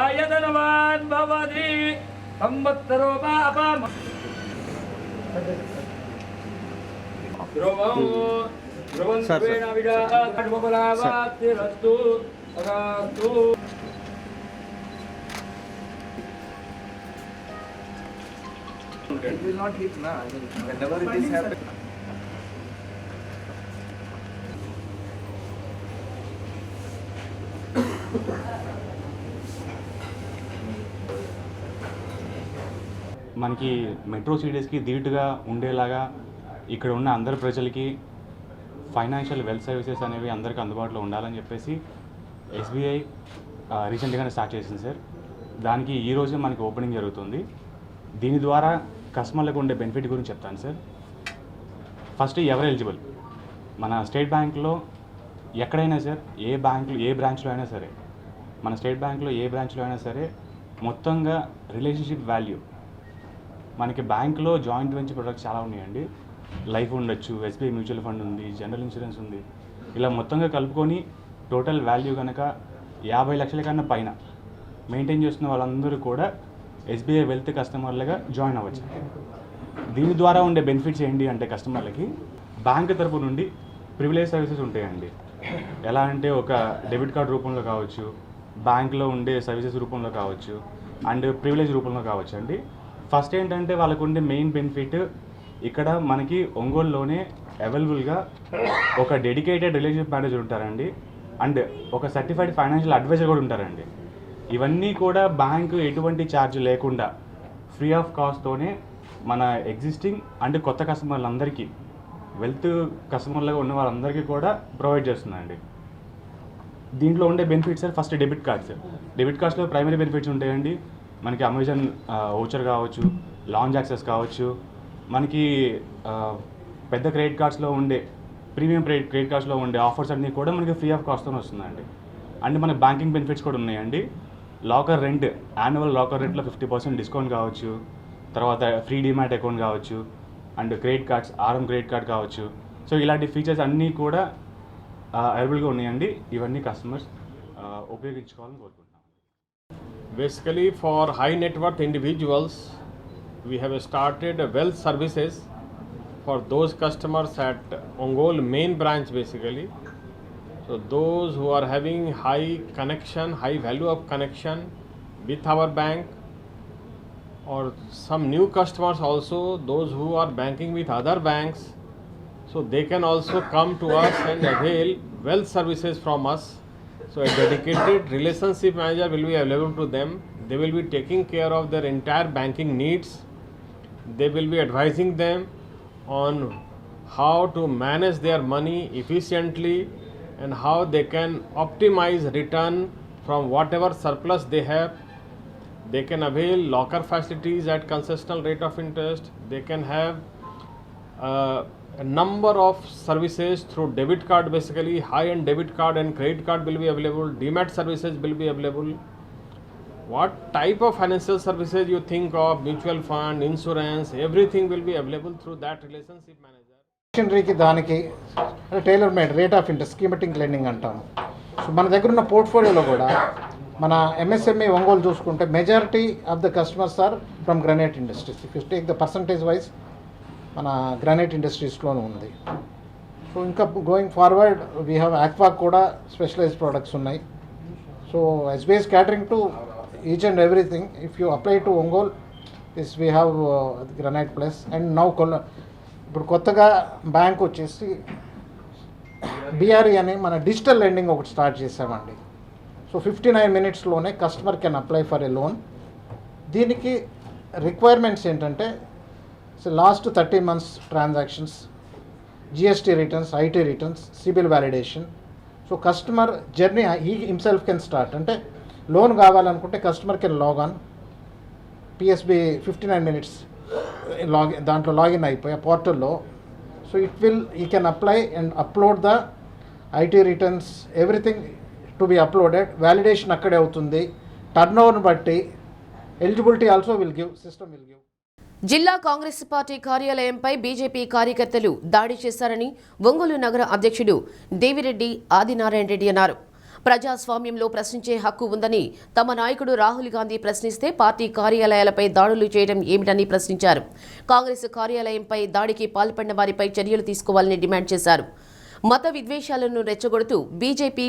ఆయతనవాన్ భవతి సంవత్సరో పాపం ధ్రువం ధ్రువం స్వేన విడాః ఖడ్వబలావాతిరస్తు అగాస్తు It will not hit na. I mean, whenever this happens. మనకి మెట్రో సిటీస్కి ధీటుగా ఉండేలాగా ఇక్కడ ఉన్న అందరి ప్రజలకి ఫైనాన్షియల్ వెల్త్ సర్వీసెస్ అనేవి అందరికీ అందుబాటులో ఉండాలని చెప్పేసి ఎస్బీఐ రీసెంట్గానే స్టార్ట్ చేసింది సార్. దానికి ఈరోజే మనకి ఓపెనింగ్ జరుగుతుంది. దీని ద్వారా కస్టమర్లకు ఉండే బెనిఫిట్ గురించి చెప్తాను సార్. ఫస్ట్ ఎవరు ఎలిజిబుల్? మన స్టేట్ బ్యాంక్లో ఎక్కడైనా సార్, ఏ బ్రాంచ్లో అయినా సరే, మన స్టేట్ బ్యాంక్లో ఏ బ్రాంచ్లో అయినా సరే మొత్తంగా రిలేషన్షిప్ వాల్యూ మనకి బ్యాంక్లో జాయింట్ వెంచర్ ప్రొడక్ట్స్ చాలా ఉన్నాయండి. లైఫ్ ఉండొచ్చు, ఎస్బీఐ మ్యూచువల్ ఫండ్ ఉంది, జనరల్ ఇన్సూరెన్స్ ఉంది. ఇలా మొత్తంగా కలుపుకొని టోటల్ వాల్యూ కనుక 50 లక్షల కన్నా పైన మెయింటైన్ చేస్తున్న వాళ్ళందరూ కూడా ఎస్బీఐ వెల్త్ కస్టమర్లుగా జాయిన్ అవ్వచ్చు. దీని ద్వారా ఉండే బెనిఫిట్స్ ఏంటి అంటే కస్టమర్లకి బ్యాంక్ తరపు నుండి ప్రివిలేజ్ సర్వీసెస్ ఉంటాయండి. ఎలా అంటే ఒక డెబిట్ కార్డ్ రూపంలో కావచ్చు, బ్యాంక్లో ఉండే సర్వీసెస్ రూపంలో కావచ్చు, అండ్ ప్రివిలేజ్ రూపంలో కావచ్చు అండి. ఫస్ట్ ఏంటంటే వాళ్ళకు ఉండే మెయిన్ బెనిఫిట్ ఇక్కడ మనకి ఒంగోలులోనే అవైలబుల్గా ఒక డెడికేటెడ్ రిలేషన్షిప్ మేనేజర్ ఉంటారండి, అండ్ ఒక సర్టిఫైడ్ ఫైనాన్షియల్ అడ్వైజర్ కూడా ఉంటారండి. ఇవన్నీ కూడా బ్యాంకు ఎటువంటి ఛార్జ్ లేకుండా ఫ్రీ ఆఫ్ కాస్ttోనే మన ఎగ్జిస్టింగ్ అండ్ కొత్త కస్టమర్లందరికీ, వెల్త్ కస్టమర్లుగా ఉన్న వాళ్ళందరికీ కూడా ప్రొవైడ్ చేస్తుందండి. దీంట్లో ఉండే benefits sir, first debit card sir. Debit కార్డ్స్లో ప్రైమరీ బెనిఫిట్స్ ఉంటాయండి. మనకి అమెజాన్ వోచర్ కావచ్చు, లాంజ్ యాక్సెస్ కావచ్చు, మనకి పెద్ద క్రెడిట్ కార్డ్స్లో ఉండే ప్రీమియం క్రెడిట్ కార్డ్స్లో ఉండే ఆఫర్స్ అన్నీ కూడా మనకి ఫ్రీ ఆఫ్ కాస్ట్తో వస్తుందండి. అండ్ మన బ్యాంకింగ్ బెనిఫిట్స్ కూడా ఉన్నాయండి. లాకర్ రెంట్, యాన్యువల్ లాకర్ రెంట్లో 50% డిస్కౌంట్ కావచ్చు, తర్వాత ఫ్రీ డిమాట్ అకౌంట్ కావచ్చు, and credit cards, RM credit card కావచ్చు. సో ఇలాంటి ఫీచర్స్ అన్నీ కూడా అవైలబుల్గా ఉన్నాయండి. ఇవన్నీ కస్టమర్స్ ఉపయోగించుకోవాలని కోరుకుంటున్నాం. Basically, for high net worth individuals, we have started wealth services for those customers at Ongole main branch basically. So those who are having high connection, high value of connection with our bank, or some new customers also, those who are banking with other banks, so they can also come to us and avail wealth services from us. So a dedicated relationship manager will be available to them. They will be taking care of their entire banking needs. They will be advising them on how to manage their money efficiently and how they can optimize return from whatever surplus they have. They can avail locker facilities at concessional rate of interest. They can have a number of services through debit card, basically high-end debit card and credit card will be available. Demat services will be available. What type of financial services you think of, mutual fund, insurance, everything will be available through that relationship manager. సెక్షనరీకి దానికి tailor made rate of interest schematic lending అంటాము. సో మన దగ్గర ఉన్న పోర్ట్ఫోలియోలో కూడా మన ఎంఎస్ఎంఈ ఒంగోలు చూసుకుంటే majority of the customers are from granite industries. If you take the percentage wise మన గ్రానైట్ ఇండస్ట్రీస్లోనే ఉంది. సో ఇంకా going forward we have aqua కూడా స్పెషలైజ్డ్ ప్రోడక్ట్స్ ఉన్నాయి. So SBI's catering to each and everything. If you apply to Ongole this we have granite plus. And now ఇప్పుడు కొత్తగా బ్యాంక్ వచ్చేసి బీఆర్ఈ అని మన డిజిటల్ లెండింగ్ ఒకటి స్టార్ట్ చేసామండి. సో 59 minutesలోనే customer can apply for a loan. దీనికి రిక్వైర్మెంట్స్ ఏంటంటే last 30 months transactions, GST returns, IT returns, CIBIL validation. So customer journey he himself can start. అంటే లోన్ కావాలనుకుంటే customer can log on PSB 59 minutes దాంట్లో లాగిన్ అయిపోయి పోర్టల్లో. So he can apply and upload the IT returns, everything to be uploaded. Validation అక్కడే అవుతుంది. టర్న్ ఓవర్ని బట్టి eligibility also will give, system will give. జిల్లా కాంగ్రెస్ పార్టీ కార్యాలయంపై బీజేపీ కార్యకర్తలు దాడి చేశారని ఒంగోలు నగర అధ్యక్షుడు దేవిరెడ్డి ఆదినారాయణ రెడ్డి అన్నారు. ప్రజాస్వామ్యంలో ప్రశ్నించే హక్కు ఉందని తమ నాయకుడు రాహుల్ గాంధీ ప్రశ్నిస్తే పార్టీ కార్యాలయాలపై దాడులు చేయడం ఏమిటని ప్రశ్నించారు. కాంగ్రెస్ కార్యాలయంపై దాడికి పాల్పడిన వారిపై చర్యలు తీసుకోవాలని డిమాండ్ చేశారు. మత విద్వేషాలను రెచ్చగొడుతూ బీజేపీ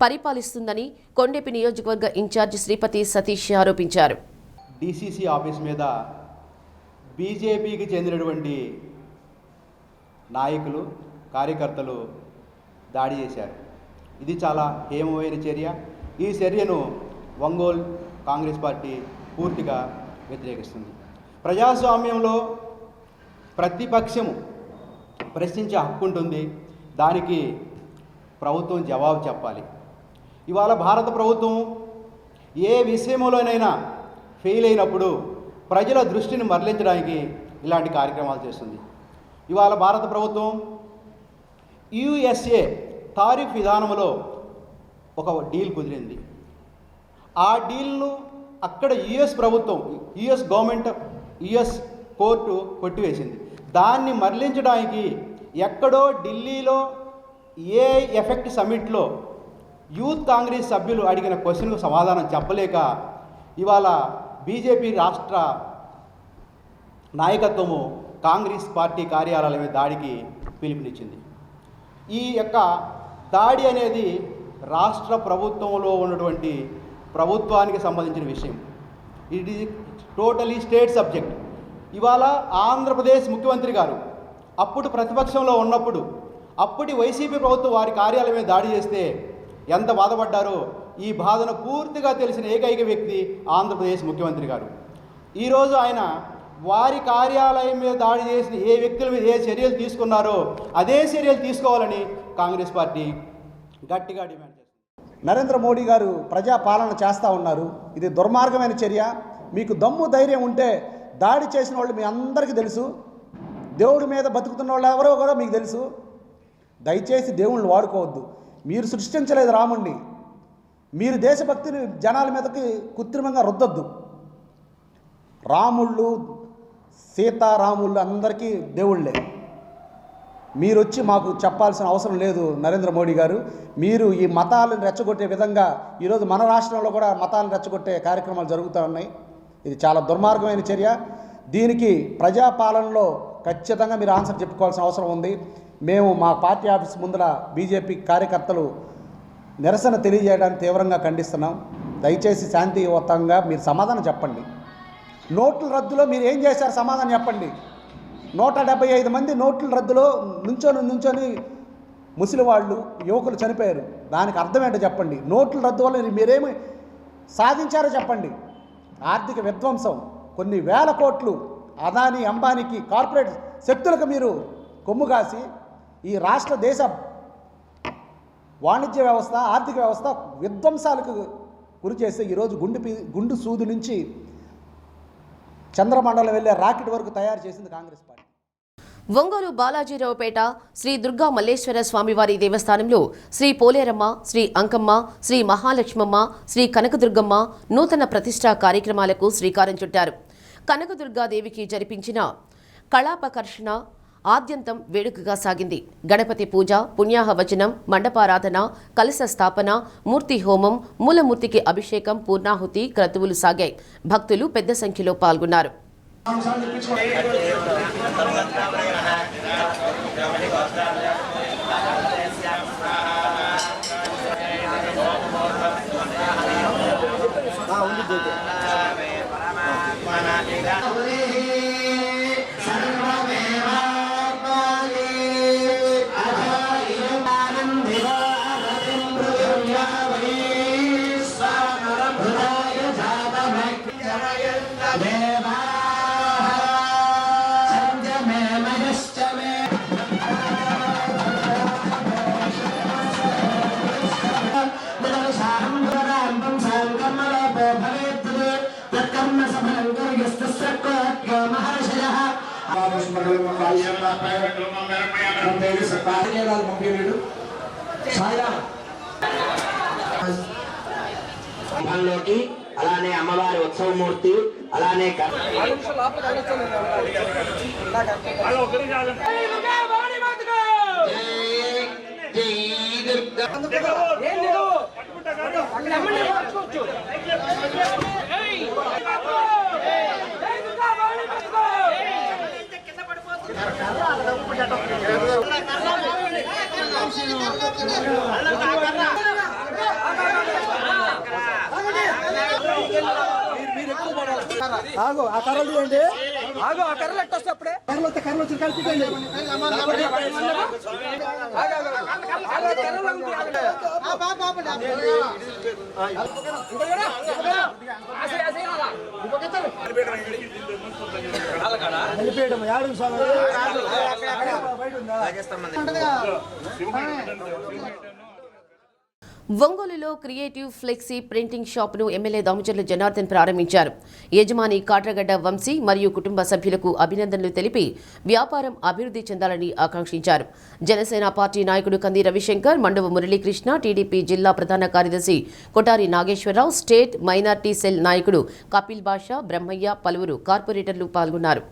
పరిపాలిస్తుందని కొండెపి నియోజకవర్గ ఇన్ఛార్జ్ శ్రీపతి సతీష్ ఆరోపించారు. డీసీసీ ఆఫీస్ మీద బీజేపీకి చెందినటువంటి నాయకులు కార్యకర్తలు దాడి చేశారు. ఇది చాలా హేయమైన చర్య. ఈ చర్యను ఒంగోలు కాంగ్రెస్ పార్టీ పూర్తిగా వ్యతిరేకిస్తుంది. ప్రజాస్వామ్యంలో ప్రతిపక్షము ప్రశ్నించే హక్కు ఉంటుంది. దానికి ప్రభుత్వం జవాబు చెప్పాలి. ఇవాళ భారత ప్రభుత్వం ఏ విషయంలోనైనా ఫెయిల్ అయినప్పుడు ప్రజల దృష్టిని మరలించడానికి ఇలాంటి కార్యక్రమాలు చేస్తుంది. ఇవాళ భారత ప్రభుత్వం యుఎస్ఏ తారీఫ్ విధానంలో ఒక డీల్ కుదిరింది. ఆ డీల్ను అక్కడ యుఎస్ ప్రభుత్వం, యుఎస్ గవర్నమెంట్, యుఎస్ కోర్టు కొట్టివేసింది. దాన్ని మరలించడానికి ఎక్కడో ఢిల్లీలో ఏ ఎఫెక్ట్ సమిట్లో యూత్ కాంగ్రెస్ సభ్యులు అడిగిన క్వశ్చన్కు సమాధానం చెప్పలేక ఇవాళ బీజేపీ రాష్ట్ర నాయకత్వము కాంగ్రెస్ పార్టీ కార్యాలయం దాడికి పిలుపునిచ్చింది. ఈ యొక్క దాడి అనేది రాష్ట్ర ప్రభుత్వంలో ఉన్నటువంటి ప్రభుత్వానికి సంబంధించిన విషయం. It is totally state subject. ఇవాళ ఆంధ్రప్రదేశ్ ముఖ్యమంత్రి గారు అప్పుడు ప్రతిపక్షంలో ఉన్నప్పుడు అప్పటి వైసీపీ ప్రభుత్వం వారి కార్యాలయం మీద దాడి చేస్తే ఎంత బాధపడ్డారో ఈ బాధను పూర్తిగా తెలిసిన ఏకైక వ్యక్తి ఆంధ్రప్రదేశ్ ముఖ్యమంత్రి గారు. ఈరోజు ఆయన వారి కార్యాలయం మీద దాడి చేసిన ఏ వ్యక్తుల మీద ఏ చర్యలు తీసుకున్నారో అదే చర్యలు తీసుకోవాలని కాంగ్రెస్ పార్టీ గట్టిగా డిమాండ్ చేస్తుంది. నరేంద్ర మోడీ గారు ప్రజాపాలన చేస్తూ ఉన్నారు. ఇది దుర్మార్గమైన చర్య. మీకు దమ్ము ధైర్యం ఉంటే దాడి చేసిన వాళ్ళు మీ అందరికీ తెలుసు. దేవుడి మీద బతుకుతున్న వాళ్ళు ఎవరో కూడా మీకు తెలుసు. దయచేసి దేవుళ్ళని వాడుకోవద్దు. మీరు సృష్టించలేదు రాముణ్ణి. మీరు దేశభక్తిని జనాల మీదకి కృత్రిమంగా రుద్దొద్దు. రాముళ్ళు, సీతారాముళ్ళు అందరికీ దేవుళ్ళే. మీరు వచ్చి మాకు చెప్పాల్సిన అవసరం లేదు. నరేంద్ర మోడీ గారు, మీరు ఈ మతాలను రెచ్చగొట్టే విధంగా ఈరోజు మన రాష్ట్రంలో కూడా మతాలను రెచ్చగొట్టే కార్యక్రమాలు జరుగుతూ ఉన్నాయి. ఇది చాలా దుర్మార్గమైన చర్య. దీనికి ప్రజాపాలనలో ఖచ్చితంగా మీరు ఆన్సర్ చెప్పుకోవాల్సిన అవసరం ఉంది. మేము మా పార్టీ ఆఫీస్ ముందర బీజేపీ కార్యకర్తలు నిరసన తెలియజేయడానికి తీవ్రంగా ఖండిస్తున్నాం. దయచేసి శాంతియుతంగా మీరు సమాధానం చెప్పండి. నోట్ల రద్దులో మీరు ఏం చేశారు సమాధానం చెప్పండి. 175 మంది నోట్ల రద్దులో నుంచొని ముసలివాళ్ళు, యువకులు చనిపోయారు. దానికి అర్థం ఏంటో చెప్పండి. నోట్ల రద్దు వల్ల మీరేమి సాధించారో చెప్పండి. ఆర్థిక విధ్వంసం, కొన్ని వేల కోట్లు అదానీ, అంబానీకి, కార్పొరేట్ శక్తులకు మీరు కొమ్ముగాసి ఈ రాష్ట్ర దేశ వాణిజ్య వ్యవస్థ, ఆర్థిక వ్యవస్థ విధ్వంసాలకు గురి చేస్తే ఈరోజు గుండు సూదు నుంచి చంద్రమండలం వెళ్ళే రాకెట్ వరకు తయారు చేసింది కాంగ్రెస్ పార్టీ. ఒంగోలు బాలాజీరావుపేట శ్రీ దుర్గా మల్లేశ్వర స్వామివారి దేవస్థానంలో శ్రీ పోలేరమ్మ, శ్రీ అంకమ్మ, శ్రీ మహాలక్ష్మమ్మ, శ్రీ కనకదుర్గమ్మ నూతన ప్రతిష్టా కార్యక్రమాలకు శ్రీకారం చుట్టారు. కనకదుర్గాదేవికి జరిపించిన కళాపకర్షణ ఆద్యంతం వేడుకగా సాగింది. గణపతి పూజ, పుణ్యాహవచనం, మండపారాధన, కలశ స్థాపన, మూర్తి హోమం, మూలమూర్తికి అభిషేకం, పూర్ణాహుతి, క్రతువులు సాగాయి. భక్తులు పెద్ద సంఖ్యలో పాల్గొన్నారు. అలానే అమ్మవారి ఉత్సవమూర్తి, అలానే ఆ కర్రలు తీయండి. ఒంగోలులో క్రియేటివ్ ఫ్లెక్సీ ప్రింటింగ్ షాప్ను ఎమ్మెల్యే దామచర్ల జనార్దన్ ప్రారంభించారు. యజమాని కాట్రగడ్డ వంశీ మరియు కుటుంబ సభ్యులకు అభినందనలు తెలిపి వ్యాపారం అభివృద్ధి చెందాలని ఆకాంక్షించారు. జనసేన పార్టీ నాయకుడు కంది రవిశంకర్, మండవ మురళీకృష్ణ, టీడీపీ జిల్లా ప్రధాన కార్యదర్శి కొటారి నాగేశ్వరరావు, స్టేట్ మైనార్టీ సెల్ నాయకుడు కపిల్ బాషా, బ్రహ్మయ్య, పలువురు కార్పొరేటర్లు పాల్గొన్నారు.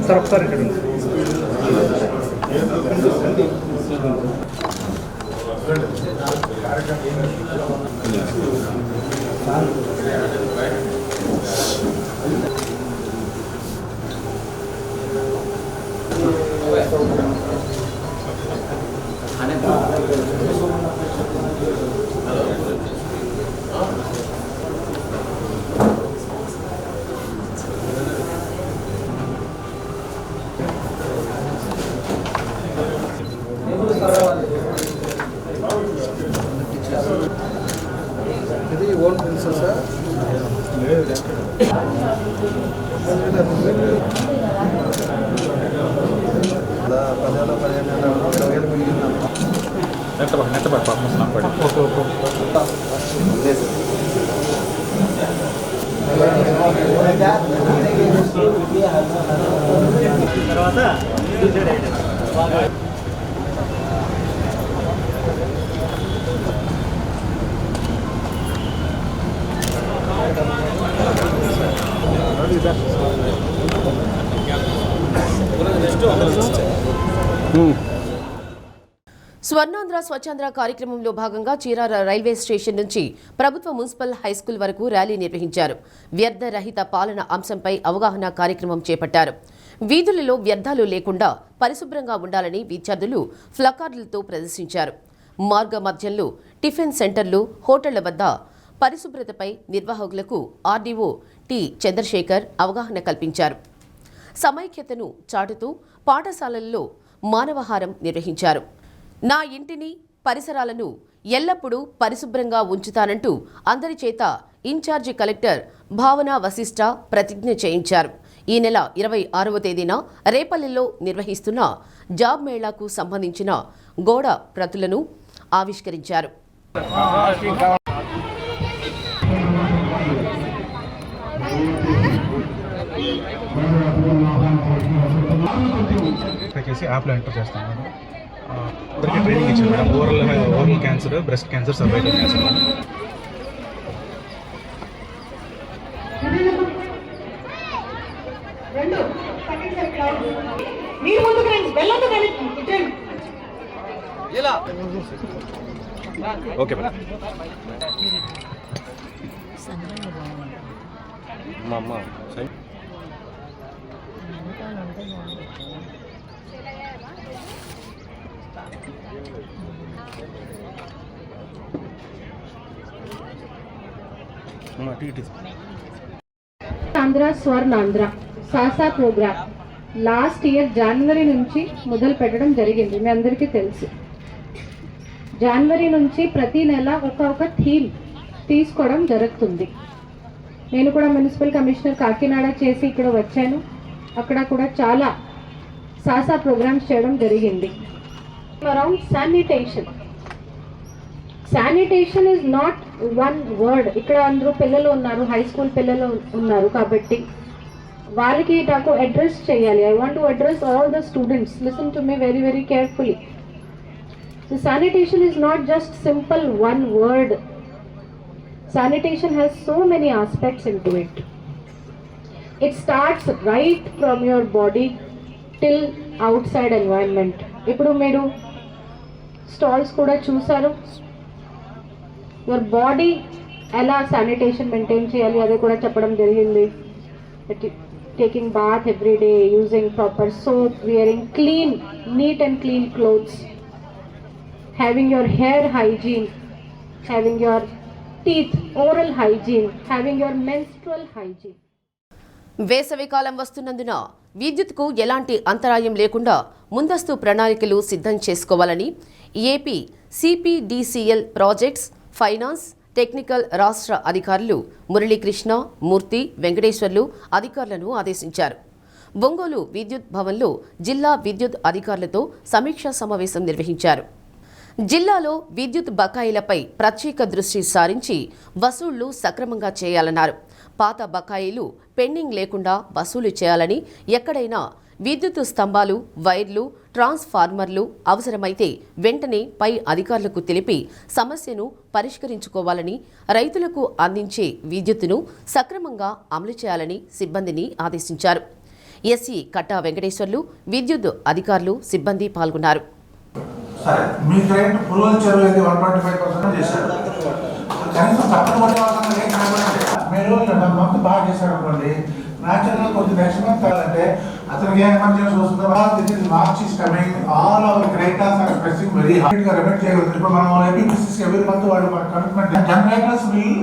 సార్ ఒకసారి ఇక్కడ ఇది ఓన్ ప్రిన్సెస్ సార్ తర్వాత స్వర్ణాంధ్ర స్వచ్ఛాంధ్ర కార్యక్రమంలో భాగంగా చీరాల రైల్వే స్టేషన్ నుంచి ప్రభుత్వ మున్సిపల్ హైస్కూల్ వరకు ర్యాలీ నిర్వహించారు. వ్యర్థ రహిత పాలన అంశంపై అవగాహన కార్యక్రమం చేపట్టారు. వీధులలో వ్యర్థాలు లేకుండా పరిశుభ్రంగా ఉండాలని విద్యార్థులు ప్లకార్డులతో ప్రదర్శించారు. మార్గ మధ్యంలో టిఫిన్ సెంటర్లు, హోటళ్ల వద్ద పరిశుభ్రతపై నిర్వాహకులకు ఆర్డీఓ టి చంద్రశేఖర్ అవగాహన కల్పించారు. సమైక్యతను చాటుతూ పాఠశాలల్లో మానవహారం నిర్వహించారు. నా ఇంటిని, పరిసరాలను ఎల్లప్పుడూ పరిశుభ్రంగా ఉంచుతానంటూ అందరి చేత ఇన్ఛార్జి కలెక్టర్ భావన వశిష్ఠ ప్రతిజ్ఞ చేయించారు. ఈ నెల 26వ తేదీన రేపల్లిలో నిర్వహిస్తున్న జాబ్ మేళాకు సంబంధించిన గోడ ప్రతులను ఆవిష్కరించారు. చేసి యాప్లో ఎంటర్ చేస్తాను. అందరికీ ట్రైనింగ్ ఇచ్చాను madam. Oral cancer, breast cancer, cervical cancer. Okay madam. మా అమ్మ ఆంధ్ర స్వర్ణాంధ్ర సాసా ప్రోగ్రామ్ లాస్ట్ ఇయర్ జనవరి నుంచి మొదలు పెట్టడం జరిగింది. మీ అందరికీ తెలుసు. జనవరి నుంచి ప్రతి నెల ఒక థీమ్ తీసుకోవడం జరుగుతుంది. నేను కూడా మున్సిపల్ కమిషనర్ కాకినాడ చేసి ఇక్కడ వచ్చాను. అక్కడ కూడా చాలా సాసా ప్రోగ్రామ్స్ చేయడం జరిగింది. Around sanitation. Sanitation is not one word. ఇక్కడ అందరూ పిల్లలు ఉన్నారు, హై స్కూల్ పిల్లలు ఉన్నారు కాబట్టి వాళ్ళకి నాకు అడ్రస్ చేయాలి. I want to address all the students. Listen to me very very carefully. So sanitation is not just simple one word. Sanitation has so many aspects into it. It starts right from your body till outside environment. ఇప్పుడు మీరు స్టాల్స్ కూడా చూసారు. Your body ఎలా శానిటేషన్ మెయింటైన్ చేయాలి అది కూడా చెప్పడం జరిగింది. Taking bath every day, using proper soap, wearing clean, neat and clean clothes, having your hair hygiene, having your teeth, oral hygiene, having your menstrual hygiene. వేసవి కాలం వస్తున్నందున విద్యుత్కు ఎలాంటి అంతరాయం లేకుండా ముందస్తు ప్రణాళికలు సిద్ధం చేసుకోవాలని AP CPDCL projects, finance, technical రాష్ట్ర అధికారులు మురళీకృష్ణ, మూర్తి, వెంకటేశ్వర్లు అధికారులను ఆదేశించారు. ఒంగోలు విద్యుత్ భవన్లో జిల్లా విద్యుత్ అధికారులతో సమీక్షా సమావేశం నిర్వహించారు. జిల్లాలో విద్యుత్ బకాయిలపై ప్రత్యేక దృష్టి సారించి వసూళ్లు సక్రమంగా చేయాలన్నారు. పాత బకాయిలు పెండింగ్ లేకుండా వసూలు చేయాలని, ఎక్కడైనా విద్యుత్ స్తంభాలు, వైర్లు, ట్రాన్స్ఫార్మర్లు అవసరమైతే వెంటనే పై అధికారులకు తెలిపి సమస్యను పరిష్కరించుకోవాలని, రైతులకు అందించే విద్యుత్తును సక్రమంగా అమలు చేయాలని సిబ్బందిని ఆదేశించారు. ఎస్సీ కట్టా వెంకటేశ్వర్లు, విద్యుత్ అధికారులు, సిబ్బంది పాల్గొన్నారు. సరే, మీ క్లయింట్ పురుగల చెరువు అయితే 125% చేశారు. కనీసం తప్పని పడే వాళ్ళకి ఏం కనబడండి. మీరు 1 మంత్ బాగా చేశారు అనుకోండి, న్యాచురల్గా కొంచెం నెక్స్ట్ మంత్ కావాలంటే అతనికి ఏం ఎమర్జెన్సీ వస్తుందో March is coming, all our creditors are pressing very హార్డ్గా రెమెట్ చేయగలుగుతారు. ఇప్పుడు మనం ఏపీపీసీసీ ఎవ్రీ మంత్ వాళ్ళు కమిట్మెంట్ జనరేటర్స్ విల్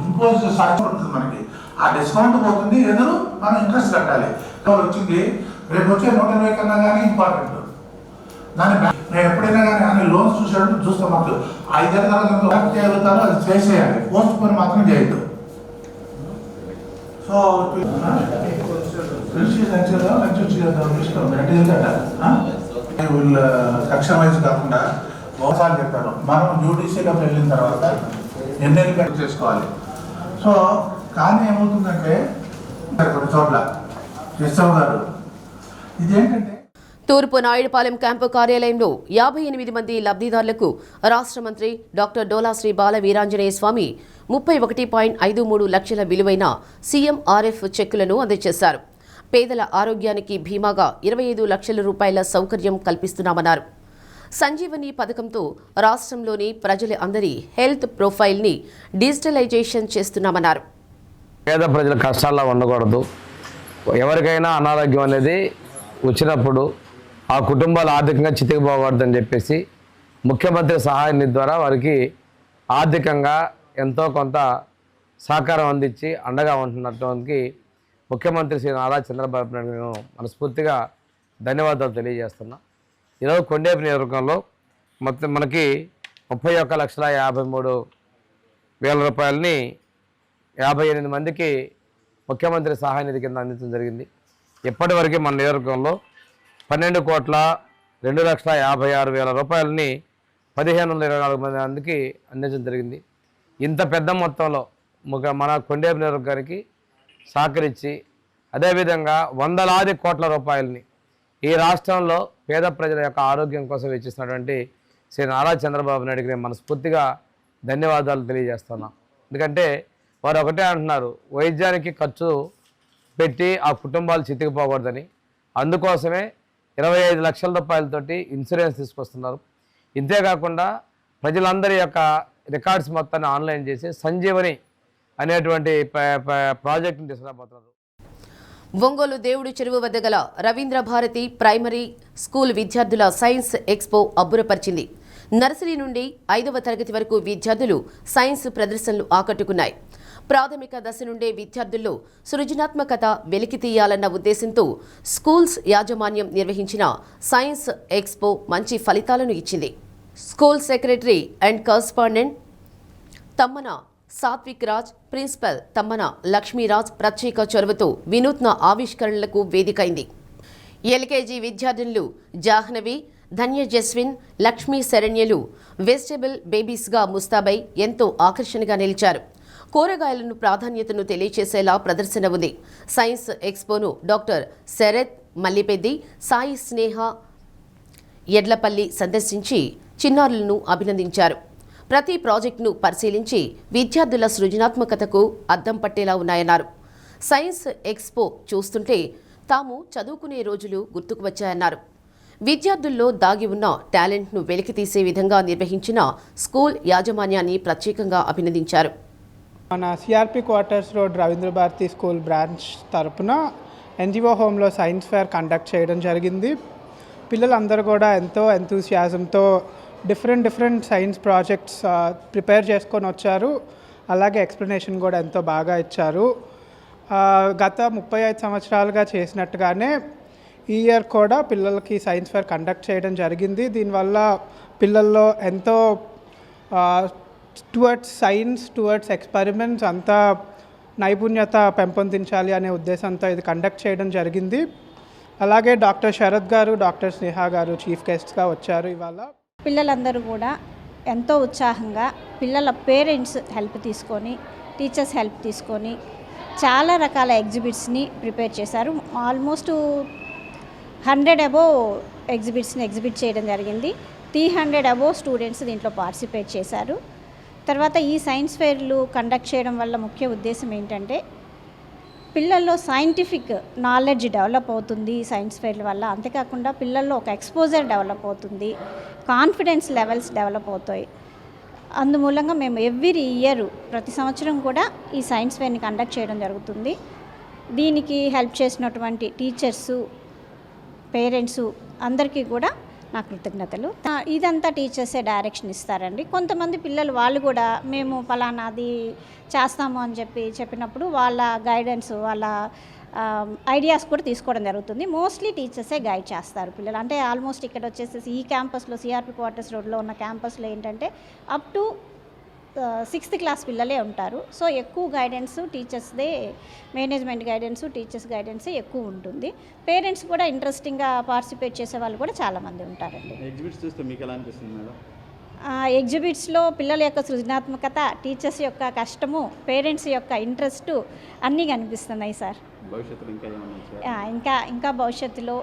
ఇంపోజ్ సాధ్యం ఉంటుంది. మనకి ఆ డిస్కౌంట్ పోతుంది, ఎదురు మనం ఇంట్రెస్ట్ కట్టాలి. వచ్చింది రేపు వచ్చే 120 కన్నా కానీ ఇంపార్టెంట్. దాన్ని నేను ఎప్పుడైనా కానీ అన్ని లోన్స్ చూస్తాం. మాకు 5 ఏళ్ళ తర్వాత వర్క్ చేయగలుగుతారో అది చేసేయాలి, పోస్ట్ పోన్ మాత్రం చేయొద్దు. సో సెక్షన్ వైజ్ కాకుండా ఒకసారి చెప్పారు, మనం యూటీసీలోకి వెళ్ళిన తర్వాత ఎన్నెల్లు కట్ చేసుకోవాలి. సో కానీ ఏమవుతుందంటే కొన్ని చోట్ల ఎస్ఎం గారు ఇదేంటంటే తూర్పు నాయుడుపాలెం క్యాంపు కార్యాలయంలో 58 మంది లబ్ధిదారులకు రాష్ట్ర మంత్రి డాక్టర్ డోలా శ్రీ బాల వీరాంజనేయ స్వామి 31.53 లక్షల విలువైన సీఎంఆర్ఎఫ్ చెక్కులను అందజేశారు. పేదల ఆరోగ్యానికి భీమాగా 25 లక్షల రూపాయల సౌకర్యం కల్పిస్తున్నామన్నారు. సంజీవని పథకంతో రాష్ట్రంలోని ప్రజల అందరి హెల్త్ ప్రొఫైల్ని డిజిటలైజేషన్ చేస్తున్నామన్నారు. పేద ప్రజల కష్టాల్లో ఉండకూడదు. ఎవరికైనా అనారోగ్యం అనేది వచ్చినప్పుడు ఆ కుటుంబాలు ఆర్థికంగా చితికిపోకూడదని చెప్పేసి ముఖ్యమంత్రి సహాయ నిధి ద్వారా వారికి ఆర్థికంగా ఎంతో కొంత సహకారం అందించి అండగా ఉంటున్నటువంటి ముఖ్యమంత్రి శ్రీ నారా చంద్రబాబు నాయుడు నేను మనస్ఫూర్తిగా ధన్యవాదాలు తెలియజేస్తున్నా. ఈరోజు కొండేపు నియోజకవర్గంలో మొత్తం మనకి 31,53,000 రూపాయలని 58 మందికి ముఖ్యమంత్రి సహాయ నిధి కింద అందించడం జరిగింది. ఇప్పటివరకు మన నియోజకవర్గంలో 12,02,56,000 రూపాయలని 1,524 మందికి అందించడం జరిగింది. ఇంత పెద్ద మొత్తంలో మన కొండేపు నియోజకవర్గానికి సహకరించి అదేవిధంగా 100 కోట్ల రూపాయలని ఈ రాష్ట్రంలో పేద ప్రజల యొక్క ఆరోగ్యం కోసం వెచ్చిస్తున్నటువంటి శ్రీ నారా చంద్రబాబు నాయుడుకి నేను మనస్ఫూర్తిగా ధన్యవాదాలు తెలియజేస్తున్నాను. ఎందుకంటే వారు ఒకటే అంటున్నారు, వైద్యానికి ఖర్చు పెట్టి ఆ కుటుంబాలు చితికిపోకూడదని. అందుకోసమే 25 లక్షల రూపాయలతోటి ఇన్సూరెన్స్ తీసుకొస్తున్నారు. ఇంతేకాకుండా ప్రజలందరి యొక్క రికార్డ్స్ మొత్తాన్ని ఆన్లైన్ చేసి సంజీవని అనేటువంటి ప్రాజెక్టును తీసుకురాబోతున్నారు. ఒంగోలు దేవుడి చెరువు వద్ద గల రవీంద్ర భారతి ప్రైమరీ స్కూల్ విద్యార్థుల సైన్స్ ఎక్స్పో అబ్బురపరిచింది. నర్సరీ నుండి 5వ తరగతి వరకు విద్యార్థులు సైన్స్ ప్రదర్శనలు ఆకట్టుకున్నాయి. ప్రాథమిక దశ నుండే విద్యార్థుల్లో సృజనాత్మకత వెలికి తీయాలన్న ఉద్దేశంతో స్కూల్స్ యాజమాన్యం నిర్వహించిన సైన్స్ ఎక్స్పో మంచి ఫలితాలను ఇచ్చింది. School secretary and correspondent Tammana Satvik Raj, principal Tammana Lakshmiraj ప్రత్యేక చొరవతో వినూత్న ఆవిష్కరణలకు వేదికైంది. ఎల్కేజీ విద్యార్థినులు జాహ్నవి, ధన్య జస్విన్, లక్ష్మీ శరణ్యలు వెజిటబుల్ బేబీస్గా ముస్తాబై ఎంతో ఆకర్షణగా నిలిచారు. కూరగాయలను ప్రాధాన్యతను తెలియచేసేలా ప్రదర్శన ఉంది. సైన్స్ ఎక్స్పోను డాక్టర్ శరత్ మల్లిపెద్ది, సాయి స్నేహ ఎడ్లపల్లి సందర్శించి చిన్నారులను అభినందించారు. ప్రతి ప్రాజెక్టును పరిశీలించి విద్యార్థుల సృజనాత్మకతకు అద్దం పట్టేలా ఉన్నాయన్నారు. సైన్స్ ఎక్స్పో చూస్తుంటే తాము చదువుకునే రోజులు గుర్తుకు వచ్చాయన్నారు. విద్యార్థుల్లో దాగి ఉన్న టాలెంట్ను వెలికితీసే విధంగా నిర్వహించిన స్కూల్ యాజమాన్యాన్ని ప్రత్యేకంగా అభినందించారు. మన CRP quarters road Ravindra Bharathi school branch తరపున ఎన్జిఓ హోమ్లో సైన్స్ ఫేర్ కండక్ట్ చేయడం జరిగింది. పిల్లలందరూ కూడా ఎంతో ఎంతూసియాజంతో డిఫరెంట్ సైన్స్ ప్రాజెక్ట్స్ ప్రిపేర్ చేసుకొని వచ్చారు. అలాగే ఎక్స్ప్లెనేషన్ కూడా ఎంతో బాగా ఇచ్చారు. గత 35 సంవత్సరాలుగా చేసినట్టుగానే ఈ ఇయర్ కూడా పిల్లలకి సైన్స్ ఫేర్ కండక్ట్ చేయడం జరిగింది. దీనివల్ల పిల్లల్లో ఎంతో టువర్డ్స్ సైన్స్, టువర్డ్స్ ఎక్స్పెరిమెంట్స్ అంతా నైపుణ్యత పెంపొందించాలి అనే ఉద్దేశంతో ఇది కండక్ట్ చేయడం జరిగింది. అలాగే డాక్టర్ శరత్ గారు, డాక్టర్ స్నేహ గారు చీఫ్ గెస్ట్గా వచ్చారు. ఇవాళ పిల్లలందరూ కూడా ఎంతో ఉత్సాహంగా పిల్లల పేరెంట్స్ హెల్ప్ తీసుకొని, టీచర్స్ హెల్ప్ తీసుకొని చాలా రకాల ఎగ్జిబిట్స్ని ప్రిపేర్ చేశారు. ఆల్మోస్ట్ 100 అబోవ్ ఎగ్జిబిట్స్ని ఎగ్జిబిట్ చేయడం జరిగింది. 300 అబోవ్ స్టూడెంట్స్ దీంట్లో పార్టిసిపేట్ చేశారు. తర్వాత ఈ సైన్స్ ఫెయిర్లు కండక్ట్ చేయడం వల్ల ముఖ్య ఉద్దేశం ఏంటంటే పిల్లల్లో సైంటిఫిక్ నాలెడ్జ్ డెవలప్ అవుతుంది సైన్స్ ఫెయిర్ల వల్ల. అంతేకాకుండా పిల్లల్లో ఒక ఎక్స్పోజర్ డెవలప్ అవుతుంది, కాన్ఫిడెన్స్ లెవెల్స్ డెవలప్ అవుతాయి. అందుమూలంగా మేము ఎవ్రీ ఇయర్ ప్రతి సంవత్సరం కూడా ఈ సైన్స్ ఫెయిర్ని కండక్ట్ చేయడం జరుగుతుంది. దీనికి హెల్ప్ చేసినటువంటి టీచర్సు, పేరెంట్సు అందరికీ కూడా నా కృతజ్ఞతలు. ఇదంతా టీచర్సే డైరెక్షన్ ఇస్తారండి. కొంతమంది పిల్లలు వాళ్ళు కూడా మేము ఫలానాది చేస్తాము అని చెప్పినప్పుడు వాళ్ళ గైడెన్స్, వాళ్ళ ఐడియాస్ కూడా తీసుకోవడం జరుగుతుంది. మోస్ట్లీ టీచర్సే గైడ్ చేస్తారు పిల్లలు. అంటే ఆల్మోస్ట్ ఇక్కడ వచ్చేసి ఈ క్యాంపస్లో సిఆర్పి క్వార్టర్స్ రోడ్లో ఉన్న క్యాంపస్లో ఏంటంటే అప్ టు 6th క్లాస్ పిల్లలే ఉంటారు. సో ఎక్కువ గైడెన్స్ టీచర్స్దే, మేనేజ్మెంట్ గైడెన్స్, టీచర్స్ గైడెన్సే ఎక్కువ ఉంటుంది. పేరెంట్స్ కూడా ఇంట్రెస్టింగ్గా పార్టిసిపేట్ చేసే వాళ్ళు కూడా చాలామంది ఉంటారండి. ఎగ్జిబిట్స్ చూస్తే మీకు ఎలా అనిపిస్తుంది మేడం? ఎగ్జిబిట్స్లో పిల్లల యొక్క సృజనాత్మకత, టీచర్స్ యొక్క కష్టము, పేరెంట్స్ యొక్క ఇంట్రెస్టు అన్నీ కనిపిస్తున్నాయి సార్. భవిష్యత్తులో ఇంకా ఏమన్నా ఇంకా భవిష్యత్తులో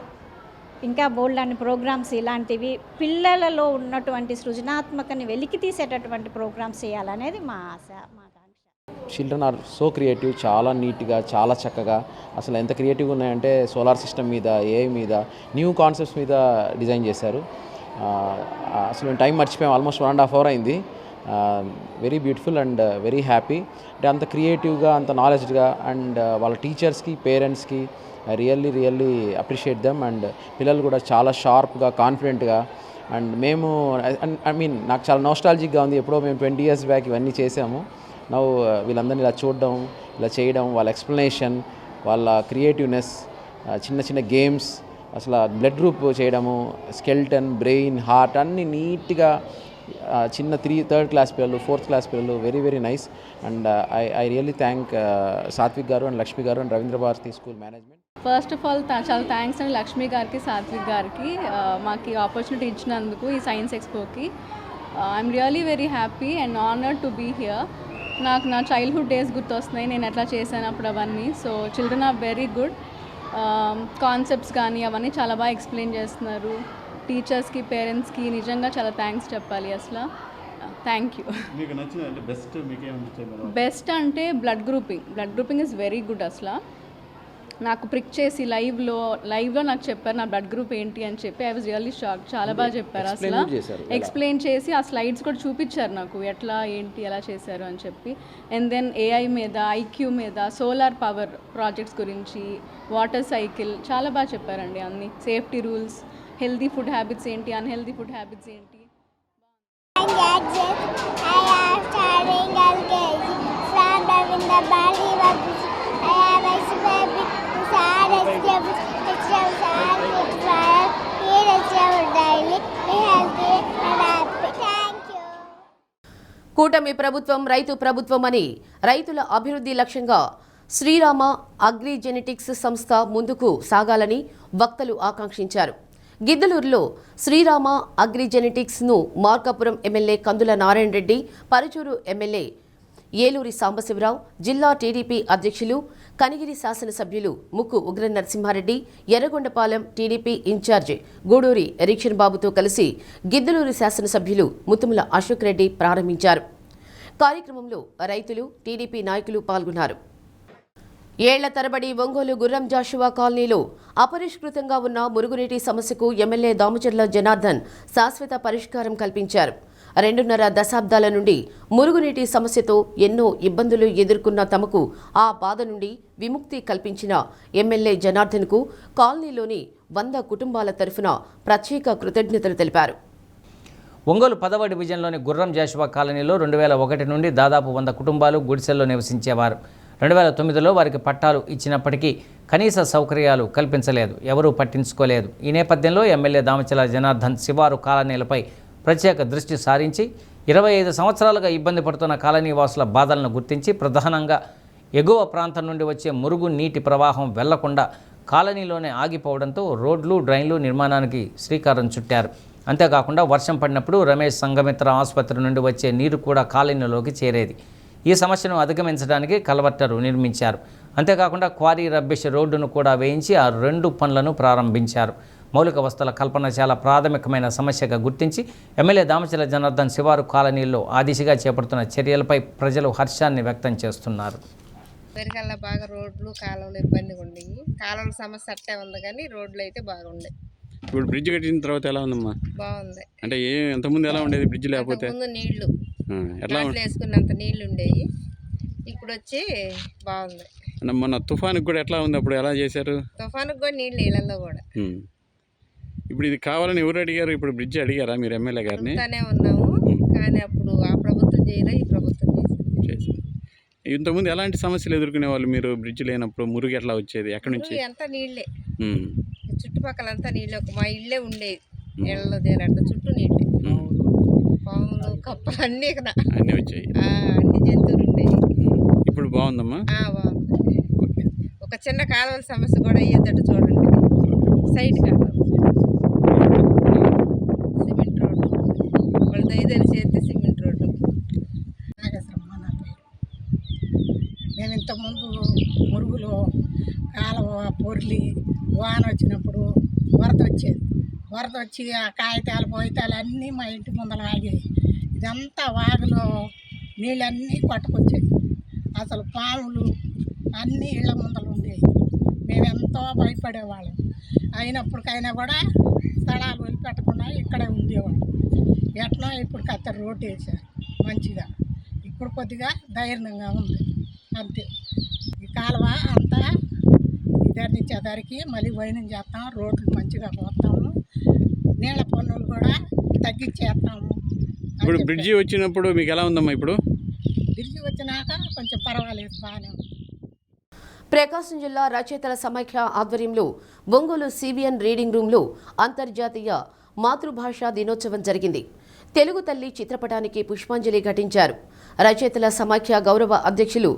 ఇంకా బోల్డ్ అని ప్రోగ్రామ్స్ ఇలాంటివి పిల్లలలో ఉన్నటువంటి సృజనాత్మకని వెలికి తీసేటటువంటి ప్రోగ్రామ్స్ చేయాలనేది మా ఆశ, మా ఆకాంక్ష. చిల్డ్రన్ ఆర్ సో క్రియేటివ్, చాలా నీట్గా, చాలా చక్కగా, అసలు ఎంత క్రియేటివ్గా ఉన్నాయంటే సోలార్ సిస్టమ్ మీద, ఏఐ మీద, న్యూ కాన్సెప్ట్స్ మీద డిజైన్ చేశారు. అసలు మేము టైం మర్చిపోయాం. ఆల్మోస్ట్ 1.5 hours అయింది. Very beautiful and very happy. అంటే అంత క్రియేటివ్గా, అంత నాలెడ్జ్గా, అండ్ వాళ్ళ టీచర్స్కి, పేరెంట్స్కి I really appreciate them. And పిల్లలు కూడా చాలా షార్ప్గా, కాన్ఫిడెంట్గా, అండ్ మేము నాకు చాలా నోస్టాలజిక్గా ఉంది. ఎప్పుడో మేము 20 years బ్యాక్ ఇవన్నీ చేసాము. నవ్వు వీళ్ళందరినీ ఇలా చూడడం, ఇలా చేయడం, వాళ్ళ ఎక్స్ప్లెనేషన్, వాళ్ళ క్రియేటివ్నెస్, చిన్న గేమ్స్, అసలు బ్లడ్ గ్రూప్ చేయడము, స్కెల్టన్, బ్రెయిన్, హార్ట్ అన్నీ నీట్గా చిన్న 3rd class పిల్లలు, 4th class పిల్లలు, very nice. And I really thank Satvik garu and Lakshmi garu and Ravindra Bharathi school management. First of all చాలా థ్యాంక్స్ అండి లక్ష్మి గారికి, సాత్విక్ గారికి మాకు ఈ ఆపర్చునిటీ ఇచ్చినందుకు ఈ సైన్స్ ఎక్స్పోకి. I'm really very happy and honoured to be here. నాకు నా చైల్డ్హుడ్ డేస్ గుర్తొస్తున్నాయి, నేను ఎట్లా చేశాను అప్పుడు అవన్నీ. So children are very good. Concepts కానీ అవన్నీ చాలా బాగా ఎక్స్ప్లెయిన్ చేస్తున్నారు. టీచర్స్కి, పేరెంట్స్కి నిజంగా చాలా థ్యాంక్స్ చెప్పాలి అసలు. Thank you. మీకు నచ్చిన బెస్ట్ అంటే blood grouping is very good. అసలు నాకు ప్రిక్ చేసి లైవ్లో నాకు చెప్పారు నా బ్లడ్ గ్రూప్ ఏంటి అని చెప్పి. I was really shock. చాలా బాగా చెప్పారు అసలు. ఎక్స్ప్లెయిన్ చేసి ఆ స్లైడ్స్ కూడా చూపించారు నాకు, ఎట్లా ఏంటి ఎలా చేశారు అని చెప్పి. అండ్ దెన్ ఏఐ మీద, ఐక్యూ మీద, సోలార్ పవర్ ప్రాజెక్ట్స్ గురించి, వాటర్ సైకిల్ చాలా బాగా చెప్పారండి. అన్ని safety rules, healthy food habits ఏంటి, అన్హెల్దీ ఫుడ్ హ్యాబిట్స్ ఏంటి. కూటమి ప్రభుత్వం రైతు ప్రభుత్వం అని రైతుల అభివృద్ధి లక్ష్యంగా శ్రీరామ అగ్రి జెనెటిక్స్ సంస్థ ముందుకు సాగాలని వక్తలు ఆకాంక్షించారు. గిద్దలూరులో శ్రీరామ అగ్రి జెనెటిక్స్ను మార్కాపురం ఎమ్మెల్యే కందుల నారాయణ రెడ్డి, పరుచూరు ఎమ్మెల్యే ఏలూరి సాంబశివరావు, జిల్లా టీడీపీ అధ్యక్షులు, కనిగిరి శాసనసభ్యులు ముక్కు ఉగ్ర నరసింహారెడ్డి, ఎర్రగొండపాలెం టీడీపీ ఇన్ఛార్జ్ గూడూరి ఎరిక్షన్ బాబుతో కలిసి గిద్దలూరు శాసనసభ్యులు ముత్తుముల అశోక్ రెడ్డి ప్రారంభించారు. కార్యక్రమంలో రైతులు, టీడీపీ నాయకులు పాల్గొన్నారు. ఏళ్ల తరబడి ఒంగోలు గుర్రం జాషువా కాలనీలో అపరిష్కృతంగా ఉన్న మురుగునీటి సమస్యకు ఎమ్మెల్యే దామచర్ల జనార్దన్ శాశ్వత పరిష్కారం కల్పించారు. 2.5 దశాబ్దాల నుండి మురుగునీటి సమస్యతో ఎన్నో ఇబ్బందులు ఎదుర్కొన్న తమకు ఆ బాధ నుండి విముక్తి కల్పించిన ఎమ్మెల్యే జనార్దన్కు కాలనీలోని 100 కుటుంబాల తరఫున ప్రత్యేక కృతజ్ఞతలు తెలిపారు. ఒంగోలు 10వ డివిజన్లోని గుర్రం జాషువా కాలనీలో 2001 నుండి దాదాపు 100 కుటుంబాలు గుడిసెల్లో నివసించేవారు. 2009లో వారికి పట్టాలు ఇచ్చినప్పటికీ కనీస సౌకర్యాలు కల్పించలేదు, ఎవరూ పట్టించుకోలేదు. ఈ నేపథ్యంలో ఎమ్మెల్యే దామచర్ల జనార్దన్ శివారు కాలనీలపై ప్రత్యేక దృష్టి సారించి 25 సంవత్సరాలుగా ఇబ్బంది పడుతున్న కాలనీ వాసుల బాధలను గుర్తించి ప్రధానంగా ఎగువ ప్రాంతం నుండి వచ్చే మురుగు నీటి ప్రవాహం వెళ్లకుండా కాలనీలోనే ఆగిపోవడంతో రోడ్లు, డ్రైన్లు నిర్మాణానికి శ్రీకారం చుట్టారు. అంతేకాకుండా వర్షం పడినప్పుడు రమేష్ సంఘమిత్ర ఆసుపత్రి నుండి వచ్చే నీరు కూడా కాలనీలోకి చేరేది. ఈ సమస్యను అధిగమించడానికి కల్వర్టరు నిర్మించారు. అంతేకాకుండా క్వారీ రబ్బిష్ రోడ్డును కూడా వేయించి ఆ 2 పనులను ప్రారంభించారు. మౌలిక వసతుల కల్పన చాలా ప్రాథమికమైన సమస్యగా గుర్తించి ఎమ్మెల్యే దామచర్ల జనార్దన్ శివారు కాలనీల్లో ఆ దిశగా చేపడుతున్న చర్యలపై ప్రజలు హర్షాన్ని వ్యక్తం చేస్తున్నారు. పెరిగల్లా బాగా రోడ్లు కాలువలు ఇబ్బందిగా ఉండేవి. కాలువల సమస్య అట్టే ఉంది కానీ రోడ్లు అయితే బాగుండే. ఇప్పుడు బ్రిడ్జ్ కట్టిన తర్వాత ఎలా ఉందమ్మా? బాగుంది. అంటే ఎంతమంది ఎలా ఉండేది బ్రిడ్జ్ లేకపోతే? ముందు నీళ్లు ఎట్లా వేసుకున్నంత నీళ్లు ఉండేవి, ఇప్పుడు వచ్చి బాగుంది. మొన్న తుఫానుకి కూడా ఎట్లా ఉంది, అప్పుడు ఎలా చేశారు? తుఫానుకి కూడా నీళ్ళు నీళ్ళల్లో కూడా. ఇప్పుడు ఇది కావాలని ఎవరు అడిగారు? ఇప్పుడు బ్రిడ్జ్ అడిగారా మీరు ఎమ్మెల్యే గారిని? అంతానే ఉన్నాము కానీ అప్పుడు ఆ ప్రభుత్వం చేయలే, ఈ ప్రభుత్వం చేసింది. ఇంతకుముందు ఎలాంటి సమస్యలు ఎదుర్కొనే వాళ్ళు మీరు? బ్రిడ్జ్ లేనప్పుడు మురుగు ఎట్లా వచ్చేది, ఎక్కడి నుంచి? అంతా నీళ్ళే, చుట్టుపక్కల అంతా నీళ్ళే. మా ఇళ్ళే ఉండేది, నీళ్ళలో తేలంట చుట్టూ నీళ్ళే. పాములు, కప్పలు అన్నీ వచ్చాయి, అన్ని జంతువులు ఉండేవి. ఇప్పుడు బాగుందమ్మా? బాగుంది. ఒక చిన్న కాలువల సమస్య కూడా అయ్యేటట్టు చూడండి. సైడ్ కాలువ, సిమెంట్ రోడ్డు, వాళ్ళు దయదరి చేస్తే సిమెంట్ రోడ్డు. మేము ఇంతకుముందు మురుగులో కాలువ పొర్లి వాన వచ్చినప్పుడు వరద వచ్చేది. వరద వచ్చి ఆ కాగితాలు పోయితాలు అన్నీ మా ఇంటి ముందర ఆగేవి. ఇదంతా వాగులో నీళ్ళన్నీ కొట్టుకొచ్చేది. అసలు పాములు అన్నీ ఇళ్ళ ముందర ఉండేవి. మేము ఎంతో భయపడేవాళ్ళం. అయినప్పటికైనా కూడా స్థలాలు వదిలిపెట్టకుండా ఇక్కడే ఉండేవాళ్ళం. ఎట్లా ఇప్పుడు కత్త రోడ్డు వేసారు మంచిగా, ఇప్పుడు కొద్దిగా ధైర్యంగా ఉంది అంతే. ఈ కాలువ అంతా ఇద్దరినిచ్చేదానికి మళ్ళీ వైనం చేస్తాం, రోడ్లు మంచిగా పోతాము, నీళ్ళ పన్నులు కూడా తగ్గించేస్తాము. ఇప్పుడు బ్రిడ్జి వచ్చినప్పుడు మీకు ఎలా ఉందమ్మా? ఇప్పుడు బ్రిడ్జి వచ్చినాక కొంచెం పర్వాలేదు, బాగానే ఉంది. ప్రకాశం జిల్లా రచయితల సమైక్య ఆధ్వర్యంలో ఒంగోలు సివిఎన్ రీడింగ్ రూమ్లో అంతర్జాతీయ మాతృభాషా దినోత్సవం జరిగింది. తెలుగు తల్లి చిత్రపటానికి పుష్పాంజలి ఘటించారు. రచయితల సమైక్య గౌరవ అధ్యక్షులు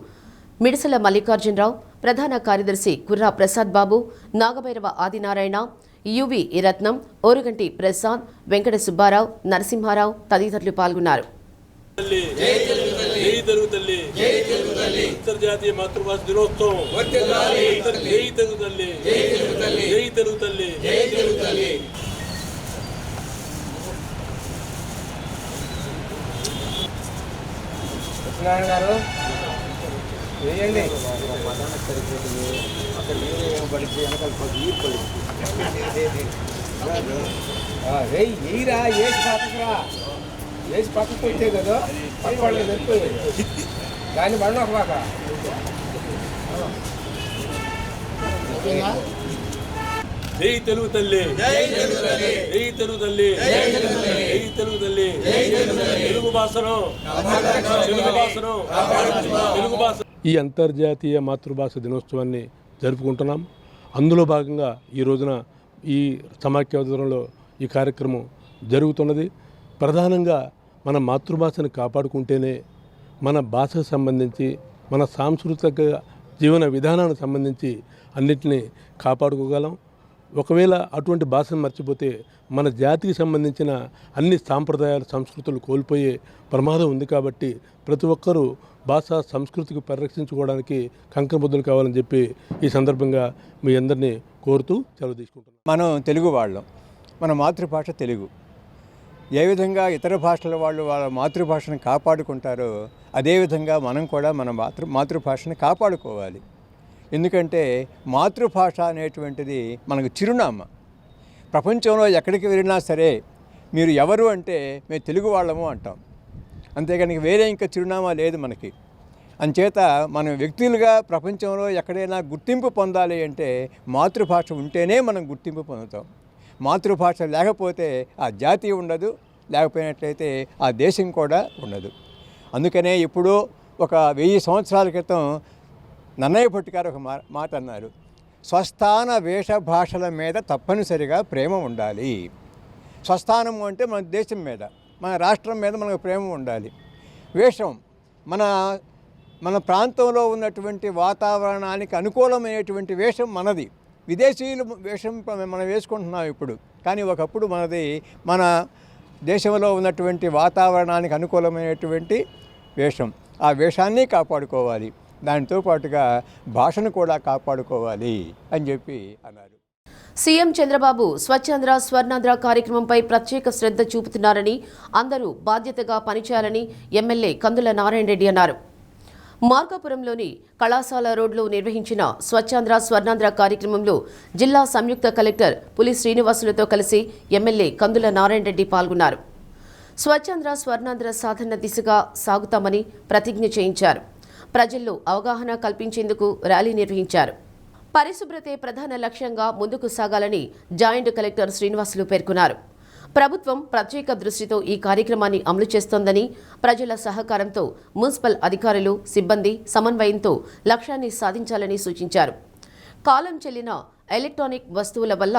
మిడిసల మల్లికార్జునరావు, ప్రధాన కార్యదర్శి కుర్రా ప్రసాద్ బాబు, నాగభైరవ ఆదినారాయణ, యువి రత్నం, ఓరుగంటి ప్రసాద్, వెంకట సుబ్బారావు, నరసింహారావు తదితరులు పాల్గొన్నారు. అంతర్జాతీయ మాతృభాష దినోత్సవం. జై తెలుగు తల్లి, జై తెలుగు తల్లి, జై తెలుగు తల్లి. గారు వేయండి. ఎయిరా వేసి పక్కకురా, వేసి పక్కకు వచ్చే కదా పక్క వాళ్ళు సరిపోయేది. దాన్ని పడిన ఒక బాగా జై తెలుగు తల్లి, జై తెలుగు తల్లి, జై తెలుగు తల్లి, జై తెలుగు తల్లి. తెలుగు భాషను, తెలుగు భాషను, తెలుగు భాష. ఈ అంతర్జాతీయ మాతృభాష దినోత్సవాన్ని జరుపుకుంటున్నాం. అందులో భాగంగా ఈ రోజున ఈ సమాఖ్యాధ్వర్యంలో ఈ కార్యక్రమం జరుగుతున్నది. ప్రధానంగా మన మాతృభాషను కాపాడుకుంటేనే మన భాషకు సంబంధించి, మన సాంస్కృతిక జీవన విధానానికి సంబంధించి అన్నిటినీ కాపాడుకోగలం. ఒకవేళ అటువంటి భాషను మర్చిపోతే మన జాతికి సంబంధించిన అన్ని సాంప్రదాయాలు, సంస్కృతులు కోల్పోయే ప్రమాదం ఉంది. కాబట్టి ప్రతి ఒక్కరూ భాషా సంస్కృతికి పరిరక్షించుకోవడానికి కంకణబద్ధులు కావాలని చెప్పి ఈ సందర్భంగా మీ అందరినీ కోరుతూ సెలవు తీసుకుంటున్నాం. మనం తెలుగు వాళ్ళం, మన మాతృభాష తెలుగు. ఏ విధంగా ఇతర భాషల వాళ్ళు వాళ్ళ మాతృభాషను కాపాడుకుంటారో అదేవిధంగా మనం కూడా మన మాతృభాషను కాపాడుకోవాలి. ఎందుకంటే మాతృభాష అనేటువంటిది మనకు చిరునామా. ప్రపంచంలో ఎక్కడికి వెళ్ళినా సరే మీరు ఎవరు అంటే మేము తెలుగు వాళ్ళము అంటాం, అంతేగాని వేరే ఇంకా చిరునామా లేదు మనకి. అంచేత మనం వ్యక్తులుగా ప్రపంచంలో ఎక్కడైనా గుర్తింపు పొందాలి అంటే మాతృభాష ఉంటేనే మనం గుర్తింపు పొందుతాం. మాతృభాష లేకపోతే ఆ జాతి ఉండదు, లేకపోయినట్లయితే ఆ దేశం కూడా ఉండదు. అందుకనే ఇప్పుడు ఒక 1000 సంవత్సరాల క్రితం నన్నయ్య భట్ గారు ఒక మాట అన్నారు, స్వస్థాన వేష భాషల మీద తప్పనిసరిగా ప్రేమ ఉండాలి. స్వస్థానము అంటే మన దేశం మీద, మన రాష్ట్రం మీద మనకు ప్రేమ ఉండాలి. వేషం మన ప్రాంతంలో ఉన్నటువంటి వాతావరణానికి అనుకూలమైనటువంటి వేషం మనది. విదేశీయుల వేషం మనం వేసుకుంటున్నాం ఇప్పుడు, కానీ ఒకప్పుడు మనది మన దేశంలో ఉన్నటువంటి వాతావరణానికి అనుకూలమైనటువంటి వేషం. ఆ వేషాన్ని కాపాడుకోవాలి, దానితో పాటుగా భాషను కూడా కాపాడుకోవాలి అని చెప్పి అన్నారు. సీఎం చంద్రబాబు స్వచ్ఛాంధ్ర స్వర్ణాంధ్ర కార్యక్రమంపై ప్రత్యేక శ్రద్ధ చూపుతున్నారని, అందరూ బాధ్యతగా పనిచేయాలని ఎమ్మెల్యే కందుల నారాయణ రెడ్డి అన్నారు. మార్కాపురంలోని కళాశాల రోడ్లో నిర్వహించిన స్వచ్ఛాంధ్ర స్వర్ణాంధ్ర కార్యక్రమంలో జిల్లా సంయుక్త కలెక్టర్ పులి శ్రీనివాసులతో కలిసి ఎమ్మెల్యే కందుల నారాయణ రెడ్డి పాల్గొన్నారు. స్వచ్ఛాంధ్ర స్వర్ణాంధ్ర సాధన దిశగా సాగుతామని ప్రతిజ్ఞ చేయించారు. ప్రజల్లో అవగాహన కల్పించేందుకు ర్యాలీ నిర్వహించారు. పరిశుభ్రతే ప్రధాన లక్ష్యంగా ముందుకు సాగాలని జాయింట్ కలెక్టర్ శ్రీనివాసులు పేర్కొన్నారు. ప్రభుత్వం ప్రత్యేక దృష్టితో ఈ కార్యక్రమాన్ని అమలు చేస్తోందని, ప్రజల సహకారంతో మున్సిపల్ అధికారులు, సిబ్బంది సమన్వయంతో లక్ష్యాన్ని సాధించాలని సూచించారు. కాలం చెల్లిన ఎలక్ట్రానిక్ వస్తువుల వల్ల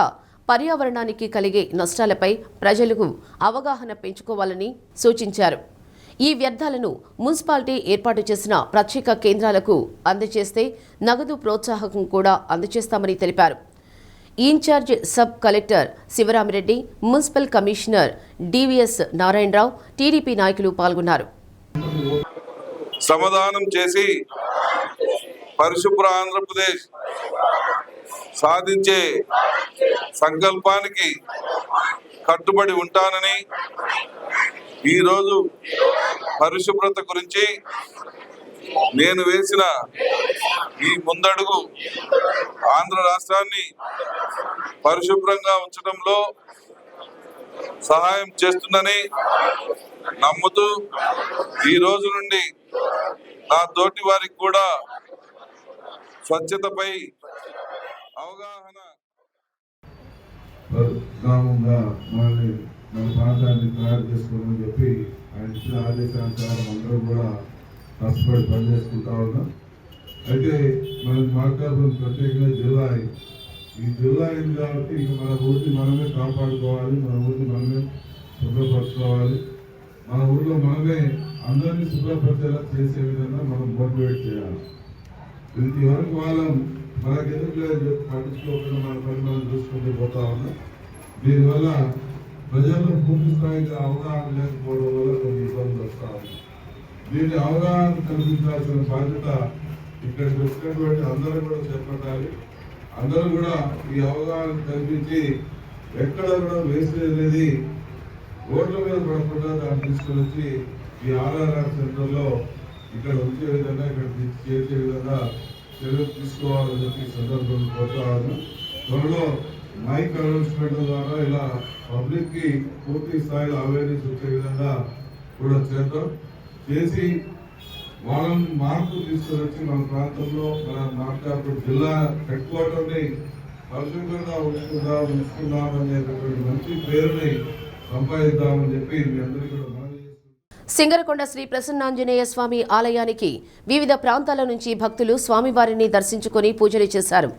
పర్యావరణానికి కలిగే నష్టాలపై ప్రజలకు అవగాహన పెంచుకోవాలని సూచించారు. ఈ వ్యర్థాలను మున్సిపాలిటీ ఏర్పాటు చేసిన ప్రత్యేక కేంద్రాలకు అందజేస్తే నగదు ప్రోత్సాహకం కూడా అందజేస్తామని తెలిపారు. In charge sub collector Sivaramireddy, municipal commissioner DVS Narayanarao, TDP నాయకులు పాల్గొన్నారు. సమాధానం చేసి పరిశుభ్ర ఆంధ్రప్రదేశ్ సాధించే సంకల్పానికి కట్టుబడి ఉంటానని, ఈరోజు పరిశుభ్రత గురించి నేను వేసిన ఈ ముందడుగు ఆంధ్ర రాష్ట్రాన్ని పరిశుభ్రంగా ఉంచడంలో సహాయం చేస్తుందని నమ్ముతూ ఈ రోజు నుండి నా తోటి వారికి కూడా స్వచ్ఛతపై అవగాహన మన ప్రాంతాన్ని తయారు చేసుకోమని చెప్పి ఆయన ఇచ్చిన ఆదేశానుసారం అందరూ కూడా కష్టపడి పనిచేసుకుంటా ఉన్నాం. అయితే మనకి మార్కాపురం ప్రత్యేకంగా జిల్లా, ఈ జిల్లా అయింది కాబట్టి ఇక మన ఊరిని మనమే కాపాడుకోవాలి, మన ఊరిని మనమే శుభ్రపరచుకోవాలి, మన ఊరిలో మనమే అందరినీ శుభ్రపరిచేలా చేసే విధంగా మనం మోటివేట్ చేయాలి. ఇంటి వరకు వాళ్ళం మనకి ఎందుకు లేదు పట్టించుకోకుండా మన పని మనం చూసుకుంటూ పోతా ఉన్నాం. దీనివల్ల ప్రజల్లో పూర్తి స్థాయిగా అవగాహన లేకపోవడం వల్ల కొన్ని ఇబ్బందులు వస్తా ఉన్నాయి. దీన్ని అవగాహన కల్పించాల్సిన బాధ్యత ఇక్కడికి వచ్చినటువంటి అందరూ కూడా చేపట్టాలి. అందరూ కూడా ఈ అవగాహన కల్పించి ఎక్కడ కూడా వేస్ట్ అనేది రోడ్ల మీద పడకుండా దాన్ని తీసుకొని వచ్చి ఈ ఆర్ఆర్ఆర్ సెంటర్లో ఇక్కడ ఉంచే విధంగా, ఇక్కడ చేసే విధంగా చర్యలు తీసుకోవాలని చెప్పి సందర్భంలో కోరుతాను. త్వరలో మైక్ అనౌన్స్మెంట్ ద్వారా ఇలా పబ్లిక్ కి పూర్తి స్థాయిలో అవేర్నెస్ వచ్చే విధంగా కూడా చేద్దాం. చేసి వాళ్ళని మార్పు తీసుకొని వచ్చి మన ప్రాంతంలో మన మార్కాపురం జిల్లా హెడ్ క్వార్టర్ని పరిశుభ్రంగా ఉంచుకుందాం అనేటటువంటి మంచి పేరుని సంపాదిద్దామని చెప్పి మీ అందరికీ కూడా సింగరకొండ శ్రీ ప్రసన్నాంజనేయ స్వామి ఆలయానికి వివిధ ప్రాంతాల నుంచి భక్తులు స్వామివారిని దర్శించుకొని పూజలు చేశారు.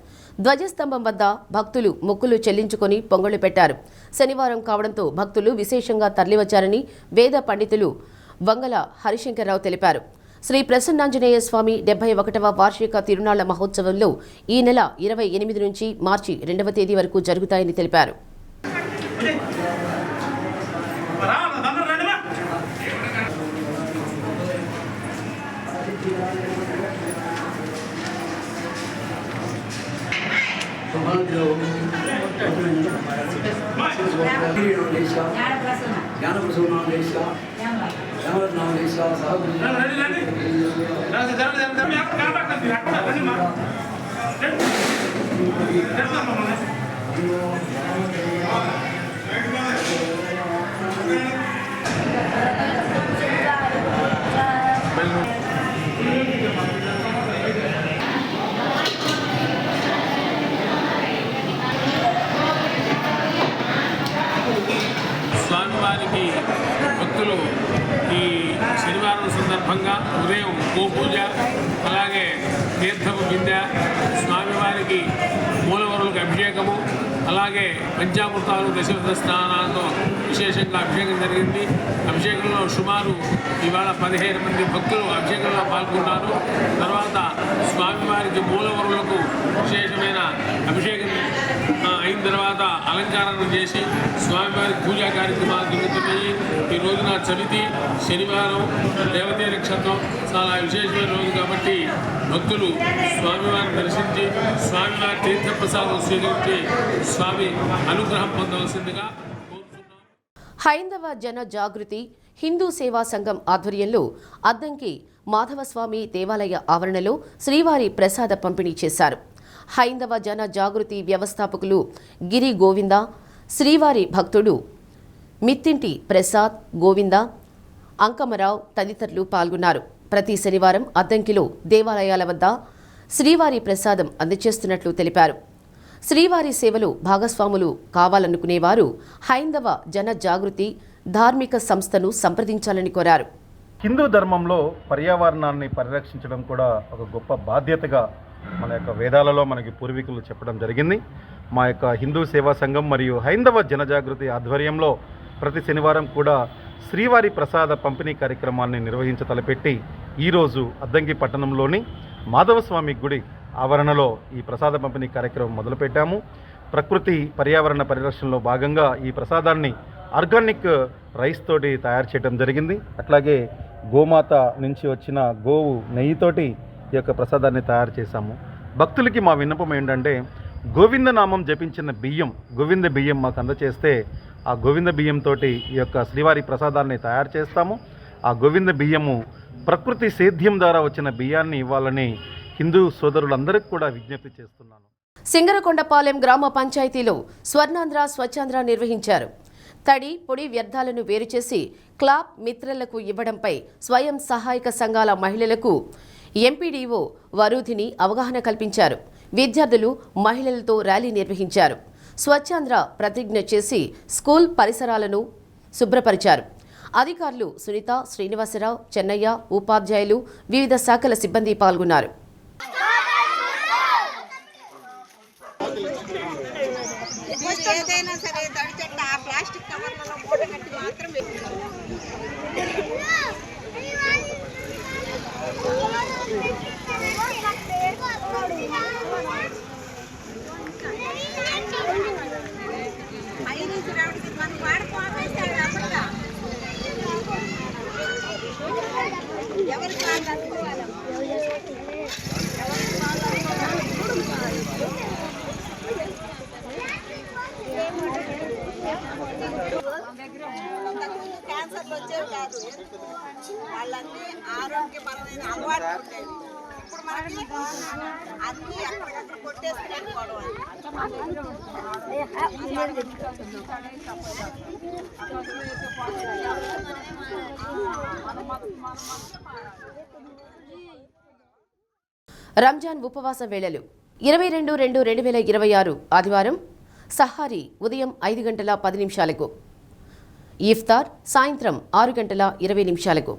ధ్వజస్తంభం వద్ద భక్తులు మొక్కులు చెల్లించుకొని పొంగళ్లు పెట్టారు. శనివారం కావడంతో భక్తులు విశేషంగా తరలివచ్చారని వేద పండితులు వంగల హరిశంకర్రావు తెలిపారు. శ్రీ ప్రసన్నాంజనేయ స్వామి 71వ వార్షిక తిరునాళ్ల మహోత్సవంలో ఈ నెల 28 నుంచి మార్చి 2వ తేదీ వరకు జరుగుతాయని తెలిపారు. స్వామివారికి భక్తులు ఈ శనివారం సందర్భంగా ఉదయం గోపూజ, అలాగే తీర్థము బిందె, స్వామివారికి మూలవరులకు అభిషేకము, అలాగే పంచామృతాలు దశరథ స్నానాలతో విశేషంగా అభిషేకం జరిగింది. అభిషేకంలో సుమారు ఇవాళ 15 మంది భక్తులు అభిషేకంలో పాల్గొన్నారు. తర్వాత స్వామివారికి మూలవరులకు విశేషమైన అభిషేకం అయిన తర్వాత అలంకరణ చేసి స్వామివారికి పూజా కార్యక్రమాలు జరుగుతున్నాయి. ఈ రోజున చవితి, శనివారం, రేవతి నక్షత్రం చాలా విశేషమైన రోజు కాబట్టి భక్తులు స్వామివారిని దర్శించి స్వామివారి తీర్థప్రసాదం స్వీకరించి స్వామి అనుగ్రహం పొందవలసిందిగా కోరుతున్నాం. హైందవ జన జాగృతి హిందూ సేవా సంఘం ఆధ్వర్యంలో అద్దంకి మాధవస్వామి దేవాలయ ఆవరణలో శ్రీవారి ప్రసాద పంపిణీ చేశారు. హైందవ జన జాగృతి వ్యవస్థాపకులు గిరి గోవింద, శ్రీవారి భక్తుడు మిత్తింటి ప్రసాద్ గోవింద, అంకమరావు తదితరులు పాల్గొన్నారు. ప్రతి శనివారం అద్దంకిలో దేవాలయాల వద్ద శ్రీవారి ప్రసాదం అందజేస్తున్నట్లు తెలిపారు. శ్రీవారి సేవలు భాగస్వాములు కావాలనుకునేవారు హైందవ జన జాగృతి ధార్మిక సంస్థను సంప్రదించాలని కోరారు. హిందూ ధర్మంలో పర్యావరణాన్ని పరిరక్షించడం కూడా ఒక గొప్ప బాధ్యతగా మన యొక్క వేదాలలో మనకి పూర్వీకులు చెప్పడం జరిగింది. మా యొక్క హిందూ సేవా సంఘం మరియు హైందవ జనజాగృతి ఆధ్వర్యంలో ప్రతి శనివారం కూడా శ్రీవారి ప్రసాద పంపిణీ కార్యక్రమాన్ని నిర్వహించతలపెట్టి ఈరోజు అద్దంకి పట్టణంలోని మాధవస్వామి గుడి ఆవరణలో ఈ ప్రసాద పంపిణీ కార్యక్రమం మొదలుపెట్టాము. ప్రకృతి పర్యావరణ పరిరక్షణలో భాగంగా ఈ ప్రసాదాన్ని ఆర్గానిక్ రైస్ తోటి తయారు చేయడం జరిగింది. అట్లాగే గోమాత నుంచి వచ్చిన గోవు నెయ్యితోటి ఈ యొక్క ప్రసాదాన్ని తయారు చేశాము. భక్తులకి మా విన్నపం ఏంటంటే గోవింద నామం జపించిన బియ్యం, గోవింద బియ్యం మాకు అందచేస్తే ఆ గోవింద బియ్యంతో ఈ యొక్క శ్రీవారి ప్రసాదాన్ని తయారు చేస్తాము. ఆ గోవింద బియ్యము ప్రకృతి సేద్యం ద్వారా వచ్చిన బియ్యాన్ని ఇవ్వాలని హిందూ సోదరులందరికీ కూడా విజ్ఞప్తి చేస్తున్నాను. సింగరకొండపాలెం గ్రామ పంచాయతీలో స్వర్ణాంధ్ర స్వచ్ఛాంధ్ర నిర్వహించారు. తడి పొడి వ్యర్థాలను వేరుచేసి క్లాబ్ మిత్రలకు ఇవ్వడంపై స్వయం సహాయక సంఘాల మహిళలకు ఎంపీడీఓ వరూధిని అవగాహన కల్పించారు. విద్యార్థులు మహిళలతో ర్యాలీ నిర్వహించారు. స్వచ్ఛాంధ్ర ప్రతిజ్ఞ చేసి స్కూల్ పరిసరాలను శుభ్రపరిచారు. అధికారులు సునీత, శ్రీనివాసరావు, చెన్నయ్య, ఉపాధ్యాయులు, వివిధ శాఖల సిబ్బంది పాల్గొన్నారు. ఏదైనా సరే తడిచెట్ట ఆ ప్లాస్టిక్ కవర్లలో మూట కట్టి మాత్రం క్యాన్సర్లు వచ్చేవి కాదు, వాళ్ళన్నీ ఆరోగ్యపరమైన అలవాట్లు ఉండేవి. ఇప్పుడు మనకి అన్నీ ఎక్కడికక్కడ కొట్టేసుకుని వెళ్ళిపోవడం. రంజాన్ ఉపవాస వేళలు 22/2/2026 ఆదివారం సహారీ ఉదయం 5 గంటల 10 నిమిషాలకు, ఇఫ్తార్ సాయంత్రం 6 గంటల 20 నిమిషాలకు.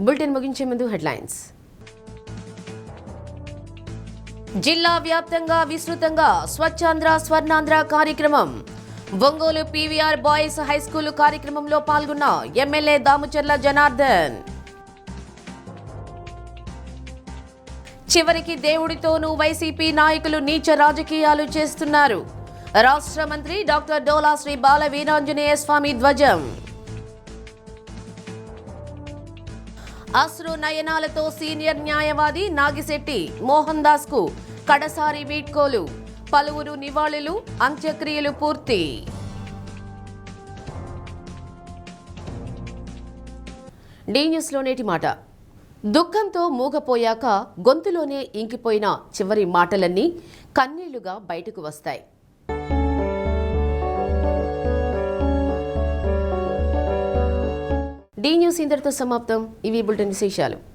బులెటిన్ ముగించే ముందు హెడ్లైన్స్. జిల్లా వ్యాప్తంగా విస్తృతంగా స్వచ్ఛాంధ్ర స్వర్ణాంధ్ర కార్యక్రమం. ఒంగోలు పీవీఆర్ బాయ్స్ హైస్కూల్ కార్యక్రమంలో పాల్గొన్న ఎమ్మెల్యే దాముచర్ల జనార్దన్. చివరికి దేవుడితోనూ వైసీపీ నాయకులు నీచ రాజకీయాలు చేస్తున్నారు. రాష్ట్ర మంత్రి డాక్టర్ డోలా శ్రీ బాల వీరాంజనేయ స్వామి ధ్వజం. అశ్రు నయనాలతో సీనియర్ న్యాయవాది నాగిశెట్టి మోహన్ దాస్ కు కడసారి వీడ్కోలు. పలువురు నివాళులు, అంత్యక్రియలు పూర్తి. డి న్యూస్లో నేటి మాట. దుఃఖంతో మూగపోయాక గొంతులోనే ఇంకిపోయిన చివరి మాటలన్నీ కన్నీళ్లుగా బయటకు వస్తాయి. డి న్యూస్ ఇంతటితో సమాప్తం. ఇవి బులెటిన్ విశేషాలు.